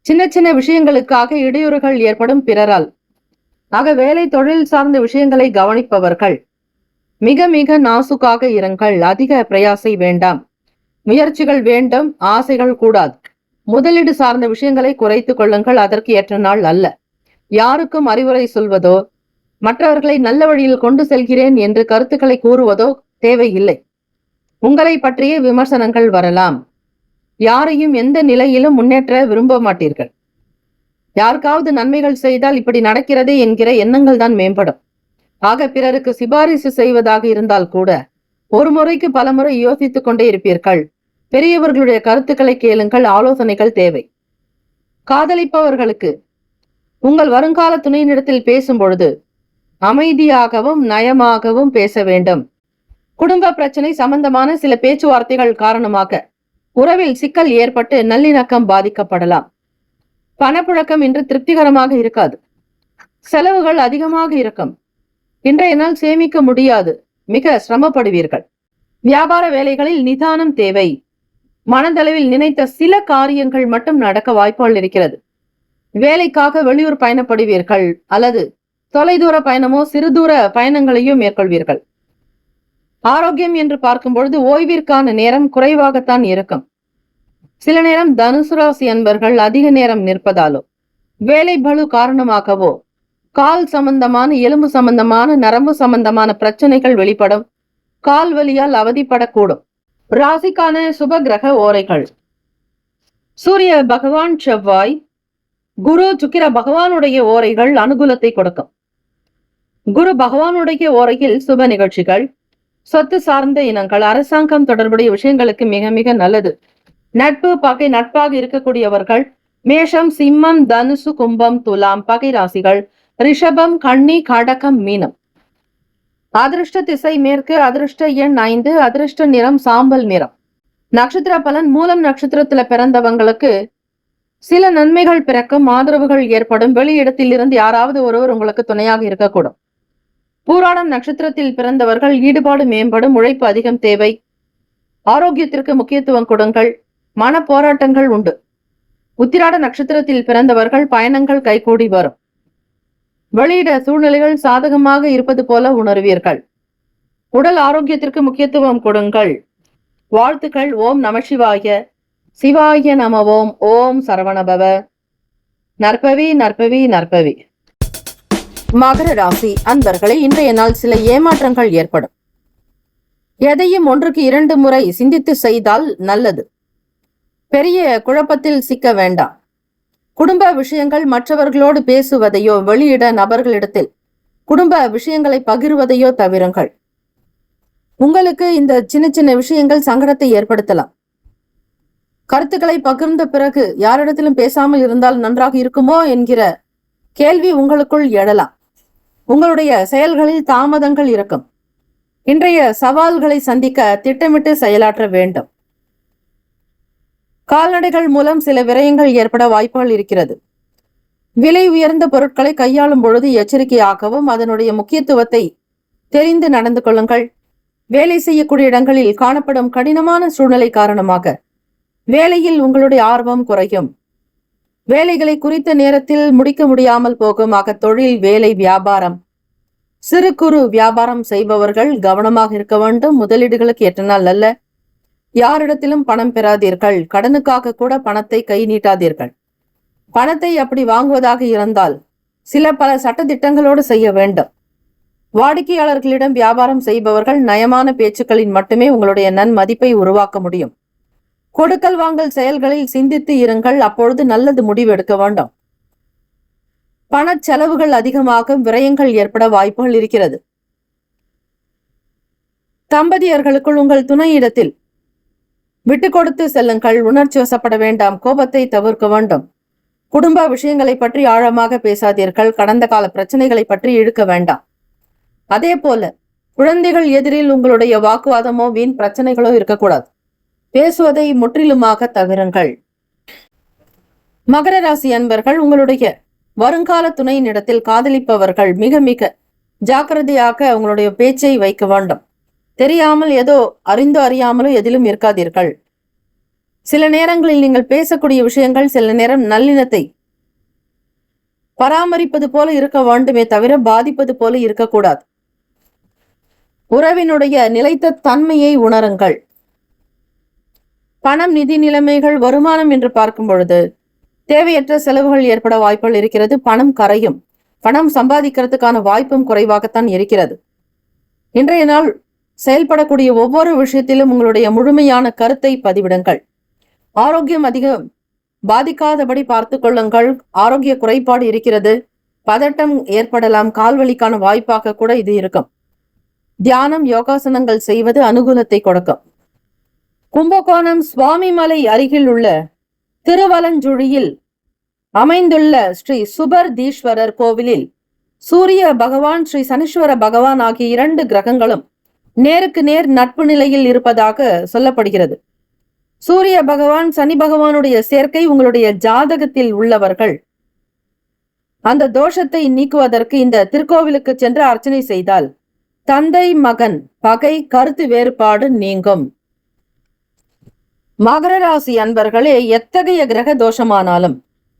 சின்ன சின்ன விஷயங்களுக்காக இடையூறுகள் ஏற்படும் பிறரால். ஆக வேலை, தொழில் சார்ந்த விஷயங்களை கவனிப்பவர்கள் மிக மிக நாசுக்காக இருங்கள். அதிக பிரயாசை வேண்டாம். முயற்சிகள் வேண்டும், ஆசைகள் கூடாது. முதலீடு சார்ந்த விஷயங்களை குறைத்துக் கொள்ளுங்கள். அதற்கு ஏற்ற நாள் அல்ல. யாருக்கும் அறிவுரை சொல்வதோ, மற்றவர்களை நல்ல வழியில் கொண்டு செல்கிறேன் என்று கருத்துக்களை கூறுவதோ தேவையில்லை. உங்களை பற்றிய விமர்சனங்கள் வரலாம். யாரையும் எந்த நிலையிலும் முன்னேற்ற விரும்ப மாட்டீர்கள். யாருக்காவது நன்மைகள் செய்தால் இப்படி நடக்கிறதே என்கிற எண்ணங்கள் தான் மேம்படும். ஆக பிறருக்கு சிபாரிசு செய்வதாக இருந்தால் கூட ஒரு முறைக்கு பல முறை யோசித்துக் கொண்டே இருப்பீர்கள். பெரியவர்களுடைய கருத்துக்களை கேளுங்கள். ஆலோசனைகள் தேவை. காதலிப்பவர்களுக்கு உங்கள் வருங்கால துணையினிடத்தில் பேசும் பொழுது அமைதியாகவும் நயமாகவும் பேச வேண்டும். குடும்ப பிரச்சனை சம்பந்தமான சில பேச்சுவார்த்தைகள் காரணமாக உறவில் சிக்கல் ஏற்பட்டு நல்லிணக்கம் பாதிக்கப்படலாம். பணப்புழக்கம் இன்று திருப்திகரமாக இருக்காது. செலவுகள் அதிகமாக இருக்கும். இன்றைய நாள் சேமிக்க முடியாது. மிக சிரமப்படுவீர்கள். வியாபார வேலைகளில் நிதானம் தேவை. மனதளவில் நினைத்த சில காரியங்கள் மட்டும் நடக்க வாய்ப்புகள் இருக்கிறது. வேலைக்காக வெளியூர் பயணப்படுவீர்கள் அல்லது தொலைதூர பயணமோ சிறு தூர பயணங்களையோ மேற்கொள்வீர்கள். ஆரோக்கியம் என்று பார்க்கும் பொழுது ஓய்விற்கான நேரம் குறைவாகத்தான் இருக்கும். சில நேரம் தனுசு ராசி அன்பர்கள் அதிக நேரம் நிற்பதாலோ, வேலை பளு காரணமாகவோ கால் சம்பந்தமான, எலும்பு சம்பந்தமான, நரம்பு சம்பந்தமான பிரச்சனைகள் வெளிப்படும். கால் வலியால் அவதிப்படக்கூடும். ராசிக்கான சுப கிரக ஓரைகள். சூரிய பகவான், செவ்வாய், குரு, சுக்கிர பகவானுடைய ஓரைகள் அனுகூலத்தை கொடுக்கும். குரு பகவானுடைய ஓரையில் சுப நிகழ்ச்சிகள், சொத்து சார்ந்த இனங்கள், அரசாங்கம் தொடர்புடைய விஷயங்களுக்கு மிக மிக நல்லது. நட்பு, பகை. நட்பாக இருக்கக்கூடியவர்கள் மேஷம், சிம்மம், தனுசு, கும்பம், துலாம் பகை ராசிகள், ரிஷபம், கன்னி, கடகம், மீனம். அதிர்ஷ்ட திசை மேற்கு, அதிர்ஷ்ட எண் 5, அதிர்ஷ்ட நிறம் சாம்பல் நிறம். நட்சத்திர பலன். மூலம் நட்சத்திரத்துல பிறந்தவங்களுக்கு சில நன்மைகள் பிறக்கும். ஆதரவுகள் ஏற்படும். வெளியிடத்தில் இருந்து யாராவது ஒருவர் உங்களுக்கு துணையாக இருக்கக்கூடும். பூராடம் நட்சத்திரத்தில் பிறந்தவர்கள் ஈடுபாடு மேம்படும். உழைப்பு அதிகம் தேவை. ஆரோக்கியத்திற்கு முக்கியத்துவம் கொடுங்கள். மன போராட்டங்கள் உண்டு. உத்திராட நட்சத்திரத்தில் பிறந்தவர்கள் பயணங்கள் கைகூடி வரும். வெளியிட சூழ்நிலைகள் சாதகமாக இருப்பது போல உணர்வீர்கள். உடல் ஆரோக்கியத்திற்கு முக்கியத்துவம் கொடுங்கள். வாழ்த்துக்கள். ஓம் நமசிவாய. சிவாய நம ஓம். ஓம் சரவணபவ. நற்பவி நற்பவி நற்பவி. மகர ராசி அன்பர்களே, இன்றைய நாள் சில ஏமாற்றங்கள் ஏற்படும். எதையும் ஒன்றுக்கு 2 முறை சிந்தித்து செய்தால் நல்லது. பெரிய குழப்பத்தில் சிக்க வேண்டாம். குடும்ப விஷயங்கள் மற்றவர்களோடு பேசுவதையோ, வெளியிட நபர்களிடத்தில் குடும்ப விஷயங்களை பகிர்வதையோ தவிருங்கள். உங்களுக்கு இந்த சின்ன சின்ன விஷயங்கள் சங்கடத்தை ஏற்படுத்தலாம். கருத்துக்களை பகிர்ந்த பிறகு யாரிடத்திலும் பேசாமல் இருந்தால் நன்றாக இருக்குமோ என்கிற கேள்வி உங்களுக்குள் எழலாம். உங்களுடைய செயல்களில் தாமதங்கள் இருக்கும். இன்றைய சவால்களை சந்திக்க திட்டமிட்டு செயலாற்ற வேண்டும். கால்நடைகள் மூலம் சில விரயங்கள் ஏற்பட வாய்ப்புகள் இருக்கிறது. விலை உயர்ந்த பொருட்களை கையாளும் பொழுது எச்சரிக்கையாகவும் அதனுடைய முக்கியத்துவத்தை தெரிந்து நடந்து கொள்ளுங்கள். வேலை செய்யக்கூடிய இடங்களில் காணப்படும் கடினமான சூழ்நிலை காரணமாக வேலையில் உங்களுடைய ஆர்வம் குறையும். வேலைகளை குறித்த நேரத்தில் முடிக்க முடியாமல் போகும். தொழில், வேலை, வியாபாரம், சிறு குறு வியாபாரம் செய்பவர்கள் கவனமாக இருக்க வேண்டும். முதலீடுகளுக்கு ஏற்ற நாள் அல்ல. யாரிடத்திலும் பணம் பெறாதீர்கள். கடனுக்காக கூட பணத்தை கை நீட்டாதீர்கள். பணத்தை அப்படி வாங்குவதாக இருந்தால் பல சட்டதிட்டங்களோடு செய்ய வேண்டும். வாடிக்கையாளர்களிடம் வியாபாரம் செய்பவர்கள் நயமான பேச்சுக்களின் மட்டுமே உங்களுடைய நன்மதிப்பை உருவாக்க முடியும். கொடுக்கல் வாங்கல் செயல்களில் சிந்தித்து இருங்கள். அப்பொழுது நல்லது முடிவு எடுக்க வேண்டும். பண செலவுகள் அதிகமாக விரயங்கள் ஏற்பட வாய்ப்புகள் இருக்கிறது. தம்பதியர்களுக்குள் உங்கள் துணையிடத்தில் விட்டு கொடுத்து செல்லுங்கள். உணர்ச்சி வசப்பட வேண்டாம். கோபத்தை தவிர்க்க வேண்டும். குடும்ப விஷயங்களை பற்றி ஆழமாக பேசாதீர்கள். கடந்த கால பிரச்சனைகளை பற்றி இழுக்க வேண்டாம். அதே போல குழந்தைகள் எதிரில் உங்களுடைய வாக்குவாதமோ வீண் பிரச்சனைகளோ இருக்கக்கூடாது. பேசுவதை முற்றிலுமாக தவிருங்கள். மகர ராசி அன்பர்கள், உங்களுடைய வருங்கால துணையினிடத்தில் காதலிப்பவர்கள் மிக மிக ஜாக்கிரதையாக உங்களுடைய பேச்சை வைக்க வேண்டும். தெரியாமல் ஏதோ அறிந்தோ அறியாமலோ எதிலும் இருக்காதீர்கள். சில நேரங்களில் நீங்கள் பேசக்கூடிய விஷயங்கள் சில நேரம் நல்லிணத்தை பராமரிப்பது போல இருக்க வேண்டுமே தவிர பாதிப்பது போல இருக்கக்கூடாது. உறவினுடைய நிலைத்த தன்மையை உணருங்கள். பணம், நிதி நிலைமைகள், வருமானம் என்று பார்க்கும் பொழுது தேவையற்ற செலவுகள் ஏற்பட வாய்ப்புகள் இருக்கிறது. பணம் கரையும். பணம் சம்பாதிக்கிறதுக்கான வாய்ப்பும் குறைவாகத்தான் இருக்கிறது. இன்றைய நாள் செயல்படக்கூடிய ஒவ்வொரு விஷயத்திலும் உங்களுடைய முழுமையான கருத்தை பதிவிடுங்கள். ஆரோக்கியம் அதிகம் பாதிக்காதபடி பார்த்து கொள்ளுங்கள். ஆரோக்கிய குறைபாடு இருக்கிறது. பதட்டம் ஏற்படலாம். கால்வலிக்கான வாய்ப்பாக கூட இது இருக்கும். தியானம், யோகாசனங்கள் செய்வது அனுகூலத்தை கொடுக்கும். கும்பகோணம் சுவாமிமலை அருகில் உள்ள திருவலஞ்சுழியில் அமைந்துள்ள ஸ்ரீ சுபர்தீஸ்வரர் கோவிலில் சூரிய பகவான், ஸ்ரீ சனீஸ்வர பகவான் ஆகிய 2 கிரகங்களும் நேருக்கு நேர் நட்பு நிலையில் இருப்பதாக சொல்லப்படுகிறது. சூரிய பகவான், சனி பகவானுடைய சேர்க்கை உங்களுடைய ஜாதகத்தில் உள்ளவர்கள் அந்த தோஷத்தை நீக்குவதற்கு இந்த திருக்கோவிலுக்கு சென்று அர்ச்சனை செய்தால் தந்தை மகன் பகை, கருத்து வேறுபாடு நீங்கும். மகர ராசி அன்பர்களே, எத்தகைய கிரக தோஷமானாலும்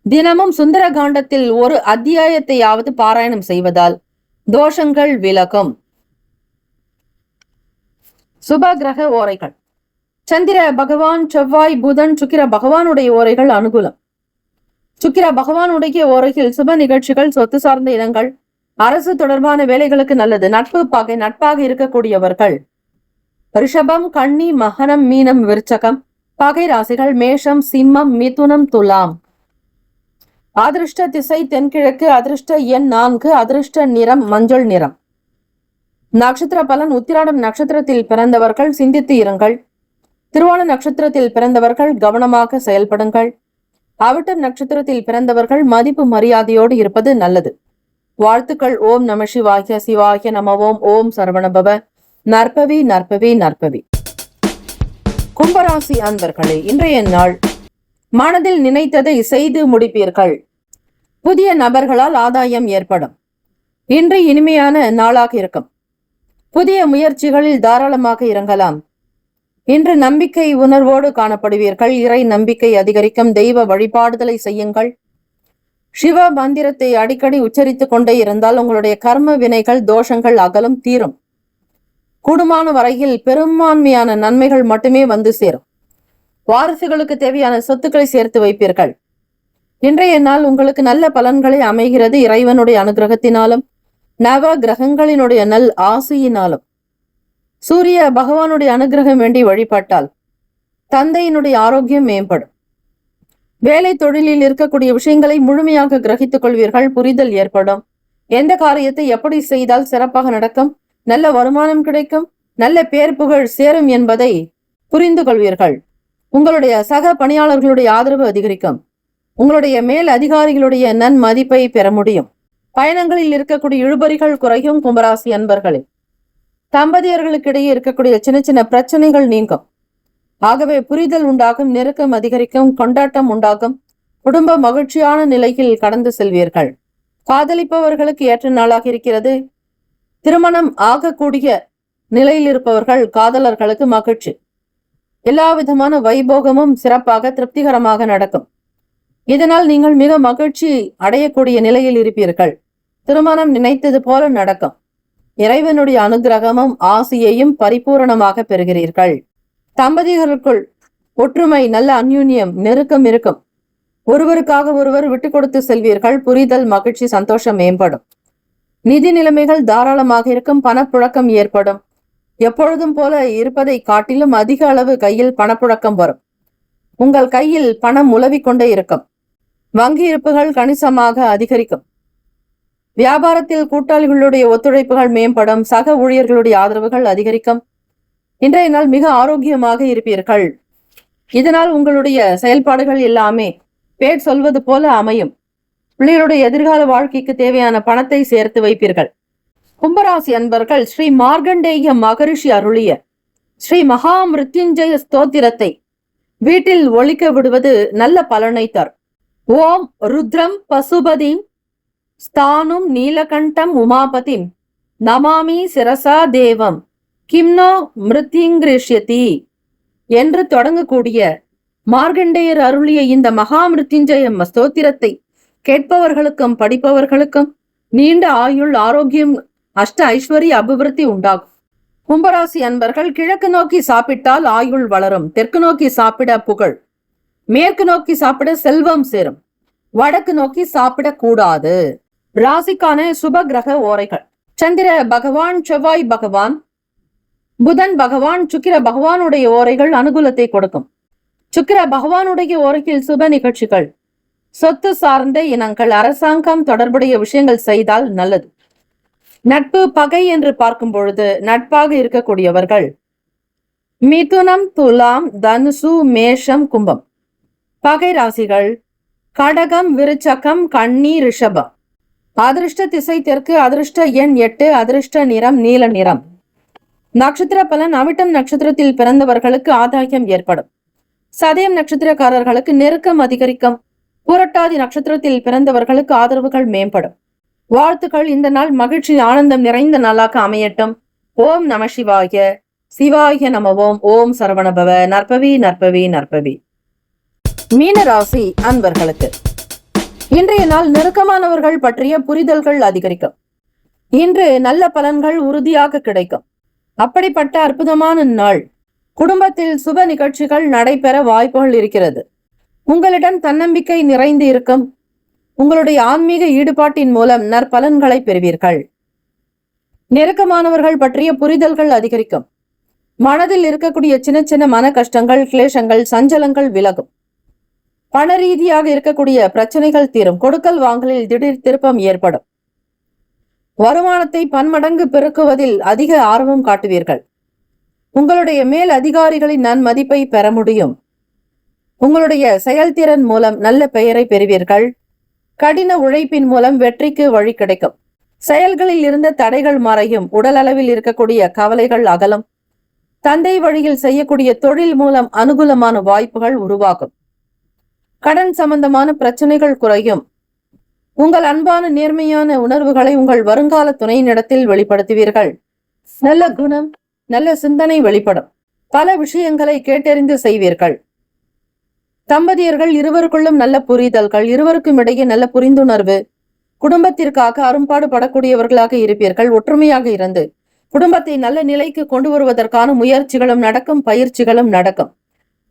தினமும் சுந்தர காண்டத்தில் ஒரு அத்தியாயத்தையாவது பாராயணம் செய்வதால் தோஷங்கள் விலகும். சுப கிரக ஓரைகள்: சந்திர பகவான், செவ்வாய், புதன், சுக்கிர பகவானுடைய ஓரைகள் அனுகூலம். சுக்கிர பகவானுடைய ஓரையில் சுப நிகழ்ச்சிகள், சொத்து சார்ந்த இடங்கள், அரசு தொடர்பான வேலைகளுக்கு நல்லது. நட்பு, பகை, நட்பாக இருக்கக்கூடியவர்கள் ரிஷபம், கன்னி, மகரம், மீனம், விருச்சகம். பகை ராசிகள் மேஷம், சிம்மம், மிதுனம், துலாம். அதிர்ஷ்ட திசை தென்கிழக்கு. அதிர்ஷ்ட எண் 4. அதிர்ஷ்ட நிறம் மஞ்சள் நிறம். நட்சத்திர பலன்: உத்திராடம் நட்சத்திரத்தில் பிறந்தவர்கள் சிந்தித்து இருங்கள். திருவோண நட்சத்திரத்தில் பிறந்தவர்கள் கவனமாக செயல்படுங்கள். அவிட்டம் நட்சத்திரத்தில் பிறந்தவர்கள் மதிப்பு மரியாதையோடு இருப்பது நல்லது. வாழ்த்துக்கள். ஓம் நமசிவாய. சிவாய நம ஓம். ஓம் சரவணபவ. நற்பவி நற்பவி நற்பவி. கும்பராசி அன்பர்களே, இன்றைய நாள் மனதில் நினைத்ததை செய்து முடிப்பீர்கள். புதிய நபர்களால் ஆதாயம் ஏற்படும். இன்று இனிமையான நாளாக இருக்கும். புதிய முயற்சிகளில் தாராளமாக இறங்கலாம். இன்று நம்பிக்கை உணர்வோடு காணப்படுவீர்கள். இறை நம்பிக்கை அதிகரிக்கும். தெய்வ வழிபாடுதலை செய்யுங்கள். சிவ மந்திரத்தை அடிக்கடி உச்சரித்துக் கொண்டே இருந்தால் உங்களுடைய கர்ம வினைகள், தோஷங்கள் அகலும், தீரும். கூடுமான வரையில் பெரும்பான்மையான நன்மைகள் மட்டுமே வந்து சேரும். வாரிசுகளுக்கு தேவையான சொத்துக்களை சேர்த்து வைப்பீர்கள். இன்றைய நாள் உங்களுக்கு நல்ல பலன்களை அமைகிறது. இறைவனுடைய அனுகிரகத்தினாலும் நவ கிரகங்களினுடைய நல் ஆசையினாலும் சூரிய பகவானுடைய அனுகிரகம் வேண்டி வழிபட்டால் தந்தையினுடைய ஆரோக்கியம் மேம்படும். வேலை தொழிலில் இருக்கக்கூடிய விஷயங்களை முழுமையாக கிரகித்துக் கொள்வீர்கள். புரிதல் ஏற்படும். எந்த காரியத்தை எப்படி செய்தால் சிறப்பாக நடக்கும், நல்ல வருமானம் கிடைக்கும், நல்ல பேர் புகழ் சேரும் என்பதை புரிந்து கொள்வீர்கள். உங்களுடைய சக பணியாளர்களுடைய ஆதரவு அதிகரிக்கும். உங்களுடைய மேல் அதிகாரிகளுடைய நன்மதிப்பை பெற முடியும். பயணங்களில் இருக்கக்கூடிய இழுபறிகள் குறையும். கும்பராசி அன்பர்களே, தம்பதியர்களுக்கிடையே இருக்கக்கூடிய சின்ன சின்ன பிரச்சனைகள் நீங்கும். ஆகவே புரிதல் உண்டாகும், நெருக்கம் அதிகரிக்கும், கொண்டாட்டம் உண்டாகும். குடும்ப மகிழ்ச்சியான நிலையில் கடந்து செல்வீர்கள். காதலிப்பவர்களுக்கு ஏற்ற நாளாக இருக்கிறது. திருமணம் ஆகக்கூடிய நிலையில் இருப்பவர்கள் காதலர்களுக்கு மகிழ்ச்சி. எல்லா விதமான வைபோகமும் சிறப்பாக திருப்திகரமாக நடக்கும். இதனால் நீங்கள் மிக மகிழ்ச்சி அடையக்கூடிய நிலையில் இருப்பீர்கள். திருமணம் நினைத்தது போல நடக்கும். இறைவனுடைய அனுகிரகமும் ஆசையையும் பரிபூரணமாக பெறுகிறீர்கள். தம்பதிகளுக்குள் ஒற்றுமை, நல்ல அந்யூன்யம், நெருக்கம் இருக்கும். ஒருவருக்காக ஒருவர் விட்டு கொடுத்து செல்வீர்கள். புரிதல், மகிழ்ச்சி, சந்தோஷம் மேம்படும். நிதி நிலைமைகள் தாராளமாக இருக்கும். பணப்புழக்கம் ஏற்படும். எப்பொழுதும் போல இருப்பதை காட்டிலும் அதிக அளவு கையில் பணப்புழக்கம் வரும். உங்கள் கையில் பணம் உலவிக்கொண்டே இருக்கும். வங்கி இருப்புகள் கணிசமாக அதிகரிக்கும். வியாபாரத்தில் கூட்டாளிகளுடைய ஒத்துழைப்புகள் மேம்படும். சக ஊழியர்களுடைய ஆதரவுகள் அதிகரிக்கும். இன்றைய நாள் மிக ஆரோக்கியமாக இருப்பீர்கள். இதனால் உங்களுடைய செயல்பாடுகள் எல்லாமே பேர் சொல்வது போல அமையும். பிள்ளைகளுடைய எதிர்கால வாழ்க்கைக்கு தேவையான பணத்தை சேர்த்து வைப்பீர்கள். கும்பராசி அன்பர்கள் ஸ்ரீ மார்கண்டேய மகரிஷி அருளிய ஸ்ரீ மகா மிருத்யுஞ்சய ஸ்தோத்திரத்தை வீட்டில் ஒலிக்க விடுவது நல்ல பலனை தரும். ஓம் ருத்ரம் பசுபதிம் ஸ்தானும் நீலகண்டம் உமாபதிம் நமாமி சிரசா தேவம் கிம்னோ மிருத்யுங்கிருஷ்யதி என்று தொடங்கக்கூடிய மார்கண்டேயர் அருளிய இந்த மகா மிருத்யுஞ்சய ஸ்தோத்திரத்தை கேட்பவர்களுக்கும் படிப்பவர்களுக்கும் நீண்ட ஆயுள், ஆரோக்கியம், அஷ்ட ஐஸ்வர்ய அபிவிருத்தி உண்டாகும். கும்பராசி அன்பர்கள் கிழக்கு நோக்கி சாப்பிட்டால் ஆயுள் வளரும். தெற்கு நோக்கி சாப்பிட புகழ். மேற்கு நோக்கி சாப்பிட செல்வம் சேரும். வடக்கு நோக்கி சாப்பிடக்கூடாது. ராசிக்கான சுப கிரக ஓரைகள்: சந்திர பகவான், செவ்வாய் பகவான், புதன் பகவான், சுக்கிர பகவானுடைய ஓரைகள் அனுகூலத்தை கொடுக்கும். சுக்கிர பகவானுடைய ஓரையில் சுப நிகழ்ச்சிகள், சொத்து சார்ந்த இனங்கள், அரசாங்கம் தொடர்புடைய விஷயங்கள் செய்தால் நல்லது. நட்பு, பகை என்று பார்க்கும் பொழுது நட்பாக இருக்கக்கூடியவர்கள் மிதுனம், துலாம், தனுசு, மேஷம், கும்பம். பகை ராசிகள் கடகம், விருச்சகம், கன்னி, ரிஷபம். அதிர்ஷ்ட திசை தெற்கு. அதிர்ஷ்ட எண் 8. அதிர்ஷ்ட நிறம் நீல நிறம். நட்சத்திர பலன்: அவிட்டம் நட்சத்திரத்தில் பிறந்தவர்களுக்கு ஆதாயம் ஏற்படும். சதயம் நட்சத்திரக்காரர்களுக்கு நெருக்கம் அதிகரிக்கும். புரட்டாதி நட்சத்திரத்தில் பிறந்தவர்களுக்கு ஆதரவுகள் மேம்படும். வாழ்த்துக்கள். இந்த நாள் மகிழ்ச்சி, ஆனந்தம் நிறைந்த நாளாக அமையட்டும். ஓம் நம சிவாய. சிவாய நமவோம். ஓம் சரவணபவ. நற்பவி நற்பவி நற்பவி. மீனராசி அன்பர்களுக்கு இன்றைய நாள் நெருக்கமானவர்கள் பற்றிய புரிதல்கள் அதிகரிக்கும். இன்று நல்ல பலன்கள் உறுதியாக கிடைக்கும். அப்படிப்பட்ட அற்புதமான நாள். குடும்பத்தில் சுப நிகழ்ச்சிகள் நடைபெற வாய்ப்புகள் இருக்கிறது. உங்களிடம் தன்னம்பிக்கை நிறைந்து இருக்கும். உங்களுடைய ஆன்மீக ஈடுபாட்டின் மூலம் நற்பலன்களை பெறுவீர்கள். நெருக்கமானவர்கள் பற்றிய புரிதல்கள் அதிகரிக்கும். மனதில் இருக்கக்கூடிய சின்ன சின்ன மன கஷ்டங்கள், கிளேசங்கள், சஞ்சலங்கள் விலகும். பண ரீதியாக இருக்கக்கூடிய பிரச்சனைகள் தீரும். கொடுக்கல் வாங்கலில் திடீர் திருப்பம் ஏற்படும். வருமானத்தை பன்மடங்கு பெருக்குவதில் அதிக ஆர்வம் காட்டுவீர்கள். உங்களுடைய மேல் அதிகாரிகளின் நன்மதிப்பை பெற முடியும். உங்களுடைய செயல்திறன் மூலம் நல்ல பெயரை பெறுவீர்கள். கடின உழைப்பின் மூலம் வெற்றிக்கு வழி கிடைக்கும். செயல்களில் இருந்த தடைகள் மறையும். உடல் அளவில் இருக்கக்கூடிய கவலைகள் அகலும். தந்தை வழியில் செய்யக்கூடிய தொழில் மூலம் அனுகூலமான வாய்ப்புகள் உருவாகும். கடன் சம்பந்தமான பிரச்சனைகள் குறையும். உங்கள் அன்பான நேர்மையான உணர்வுகளை உங்கள் வருங்கால துணையினிடத்தில் வெளிப்படுத்துவீர்கள். நல்ல குணம், நல்ல சிந்தனை வெளிப்படும். பல விஷயங்களை கேட்டறிந்து செய்வீர்கள். தம்பதியர்கள் இருவருக்குள்ளும் நல்ல புரிதல்கள், இருவருக்கும் இடையே நல்ல புரிந்துணர்வு, குடும்பத்திற்காக அரும்பாடு படக்கூடியவர்களாக இருப்பீர்கள். ஒற்றுமையாக இருந்து குடும்பத்தை நல்ல நிலைக்கு கொண்டு வருவதற்கான முயற்சிகளும் நடக்கும், பயிற்சிகளும் நடக்கும்.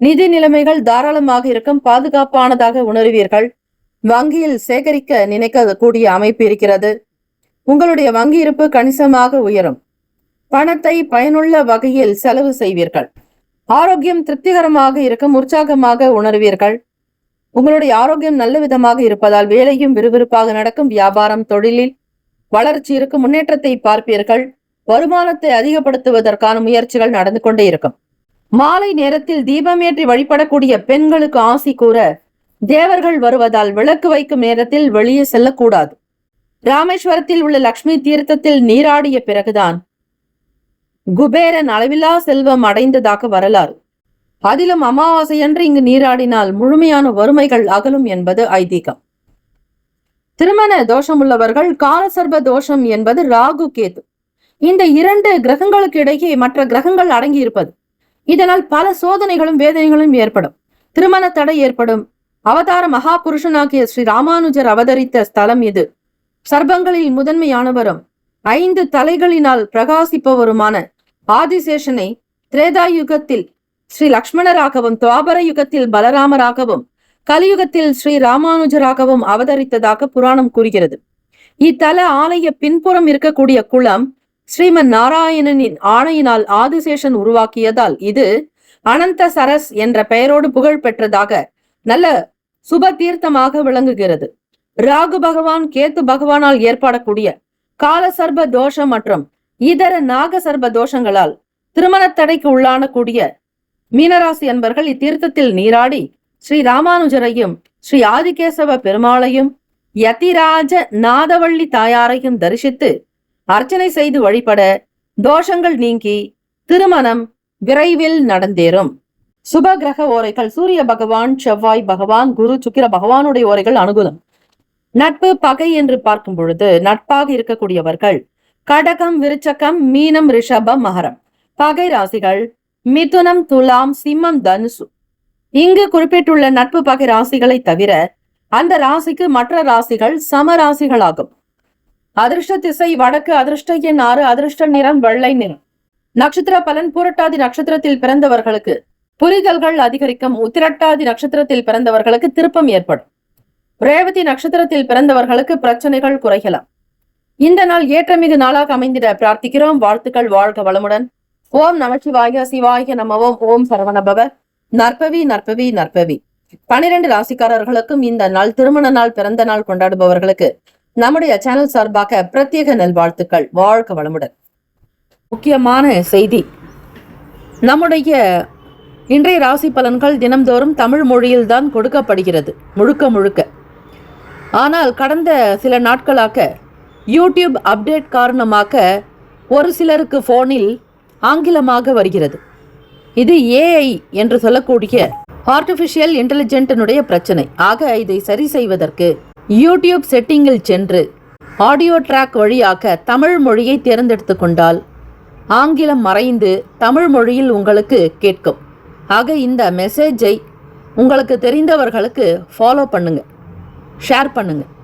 நிதி நிலைமைகள் தாராளமாக இருக்கும், பாதுகாப்பானதாக உணர்வீர்கள். வங்கியில் சேகரிக்க நினைக்கக்கூடிய அமைப்பு இருக்கிறது. உங்களுடைய வங்கி இருப்பு கணிசமாக உயரும். பணத்தை பயனுள்ள வகையில் செலவு செய்வீர்கள். ஆரோக்கியம் திருப்திகரமாக இருக்கும், உற்சாகமாக உணர்வீர்கள். உங்களுடைய ஆரோக்கியம் நல்ல விதமாக இருப்பதால் வேலையும் விறுவிறுப்பாக நடக்கும். வியாபாரம், தொழிலில் வளர்ச்சி இருக்கும், முன்னேற்றத்தை பார்ப்பீர்கள். வருமானத்தை அதிகப்படுத்துவதற்கான முயற்சிகள் நடந்து கொண்டே இருக்கும். மாலை நேரத்தில் தீபமேற்றி வழிபடக்கூடிய பெண்களுக்கு ஆசி கூற தேவர்கள் வருவதால் விளக்கு வைக்கும் நேரத்தில் வெளியே செல்லக்கூடாது. ராமேஸ்வரத்தில் உள்ள லட்சுமி தீர்த்தத்தில் நீராடிய பிறகுதான் குபேரன் அளவிலா செல்வம் அடைந்ததாக வரலாறு. அதிலும் அமாவாசையன்று இங்கு நீராடினால் முழுமையான வறுமைகள் அகலும் என்பது ஐதீகம். திருமண தோஷம் உள்ளவர்கள் காலசர்ப தோஷம் என்பது ராகு கேது. இந்த 2 கிரகங்களுக்கு இடையே மற்ற கிரகங்கள் அடங்கி இருப்பது. இதனால் பல சோதனைகளும் வேதனைகளும் ஏற்படும். திருமண தடை ஏற்படும். அவதார மகாபுருஷனாகிய ஸ்ரீ ராமானுஜர் அவதரித்த ஸ்தலம் இது. சர்பங்களில் முதன்மையானவரும் 5 தலைகளினால் பிரகாசிப்பவருமான ஆதிசேஷனை திரேதாயுகத்தில் ஸ்ரீ லக்ஷ்மணராகவும், துவாபர யுகத்தில் பலராமராகவும், கலியுகத்தில் ஸ்ரீ ராமானுஜராகவும் அவதரித்ததாக புராணம் கூறுகிறது. இத்தல ஆலய பின்புறம் இருக்கக்கூடிய குளம் ஸ்ரீமன் நாராயணனின் ஆணையினால் ஆதிசேஷன் உருவாக்கியதால் இது அனந்த சரஸ் என்ற பெயரோடு புகழ் பெற்றதாக நல்ல சுப தீர்த்தமாக விளங்குகிறது. ராகு பகவான், கேத்து பகவானால் ஏற்படக்கூடிய காலசர்ப தோஷம் மற்றும் இதர நாகசர்ப தோஷங்களால் திருமண தடைக்கு உள்ளான கூடிய மீனராசி அன்பர்கள் இத்தீர்த்தத்தில் நீராடி ஸ்ரீ ராமானுஜரையும், ஸ்ரீ ஆதிகேசவ பெருமாளையும், யதிராஜ நாதவள்ளி தாயாரையும் தரிசித்து அர்ச்சனை செய்து வழிபட தோஷங்கள் நீங்கி திருமணம் விரைவில் நடந்தேறும். சுப கிரக ஓரைகள்: சூரிய பகவான், செவ்வாய் பகவான், குரு, சுக்கிர பகவானுடைய ஓரைகள் அனுகூலம். நட்பு, பகை என்று பார்க்கும் பொழுது நட்பாக இருக்கக்கூடியவர்கள் கடகம், விருச்சகம், மீனம், ரிஷபம், மகரம். பகை ராசிகள் மிதுனம், துலாம், சிம்மம், தனுசு. இங்கு குறிப்பிட்டுள்ள நட்பு பகை ராசிகளை தவிர அந்த ராசிக்கு மற்ற ராசிகள் சம ராசிகளாகும். அதிர்ஷ்ட திசை வடக்கு, அதிர்ஷ்ட எண் 6, அதிர்ஷ்ட நிறம் வெள்ளை நிறம். நட்சத்திர பலன்: பூரட்டாதி நட்சத்திரத்தில் பிறந்தவர்களுக்கு புரிதல்கள் அதிகரிக்கும். உத்திரட்டாதி நட்சத்திரத்தில் பிறந்தவர்களுக்கு திருப்பம் ஏற்படும். ரேவதி நட்சத்திரத்தில் பிறந்தவர்களுக்கு பிரச்சனைகள் குறையலாம். இந்த நாள் ஏற்றமிகு நாளாக அமைந்திட பிரார்த்திக்கிறோம். வாழ்த்துக்கள். வாழ்க வளமுடன். ஓம் நமச்சிவாய, சிவாய நமவோம். ஓம் சரவணபவ. நற்பவி நற்பவி நற்பவி. 12 ராசிக்காரர்களுக்கும் இந்த நாள் திருமண நாள், பிறந்த நாள் கொண்டாடுபவர்களுக்கு நம்முடைய சேனல் சார்பாக பிரத்யேக நல்வாழ்த்துக்கள். வாழ்க வளமுடன். முக்கியமான செய்தி: நம்முடைய இன்றைய ராசி பலன்கள் தினம்தோறும் தமிழ் மொழியில் தான் கொடுக்கப்படுகிறது, முழுக்க. ஆனால் கடந்த சில நாட்களாக யூடியூப் அப்டேட் காரணமாக ஒரு சிலருக்கு போனில் ஆங்கிலமாக வருகிறது. இது ஏஐ என்று சொல்லக்கூடிய ஆர்டிபிஷியல் இன்டெலிஜென்டினுடைய பிரச்சனை. ஆக இதை சரி செய்வதற்கு யூடியூப் செட்டிங்கில் சென்று ஆடியோ ட்ராக் வழியாக தமிழ் மொழியை தேர்ந்தெடுத்து கொண்டால் ஆங்கிலம் மறைந்து தமிழ் மொழியில் உங்களுக்கு கேட்கும். ஆக இந்த மெசேஜை உங்களுக்கு தெரிந்தவர்களுக்கு ஃபாலோ பண்ணுங்க, ஷேர் பண்ணுங்க.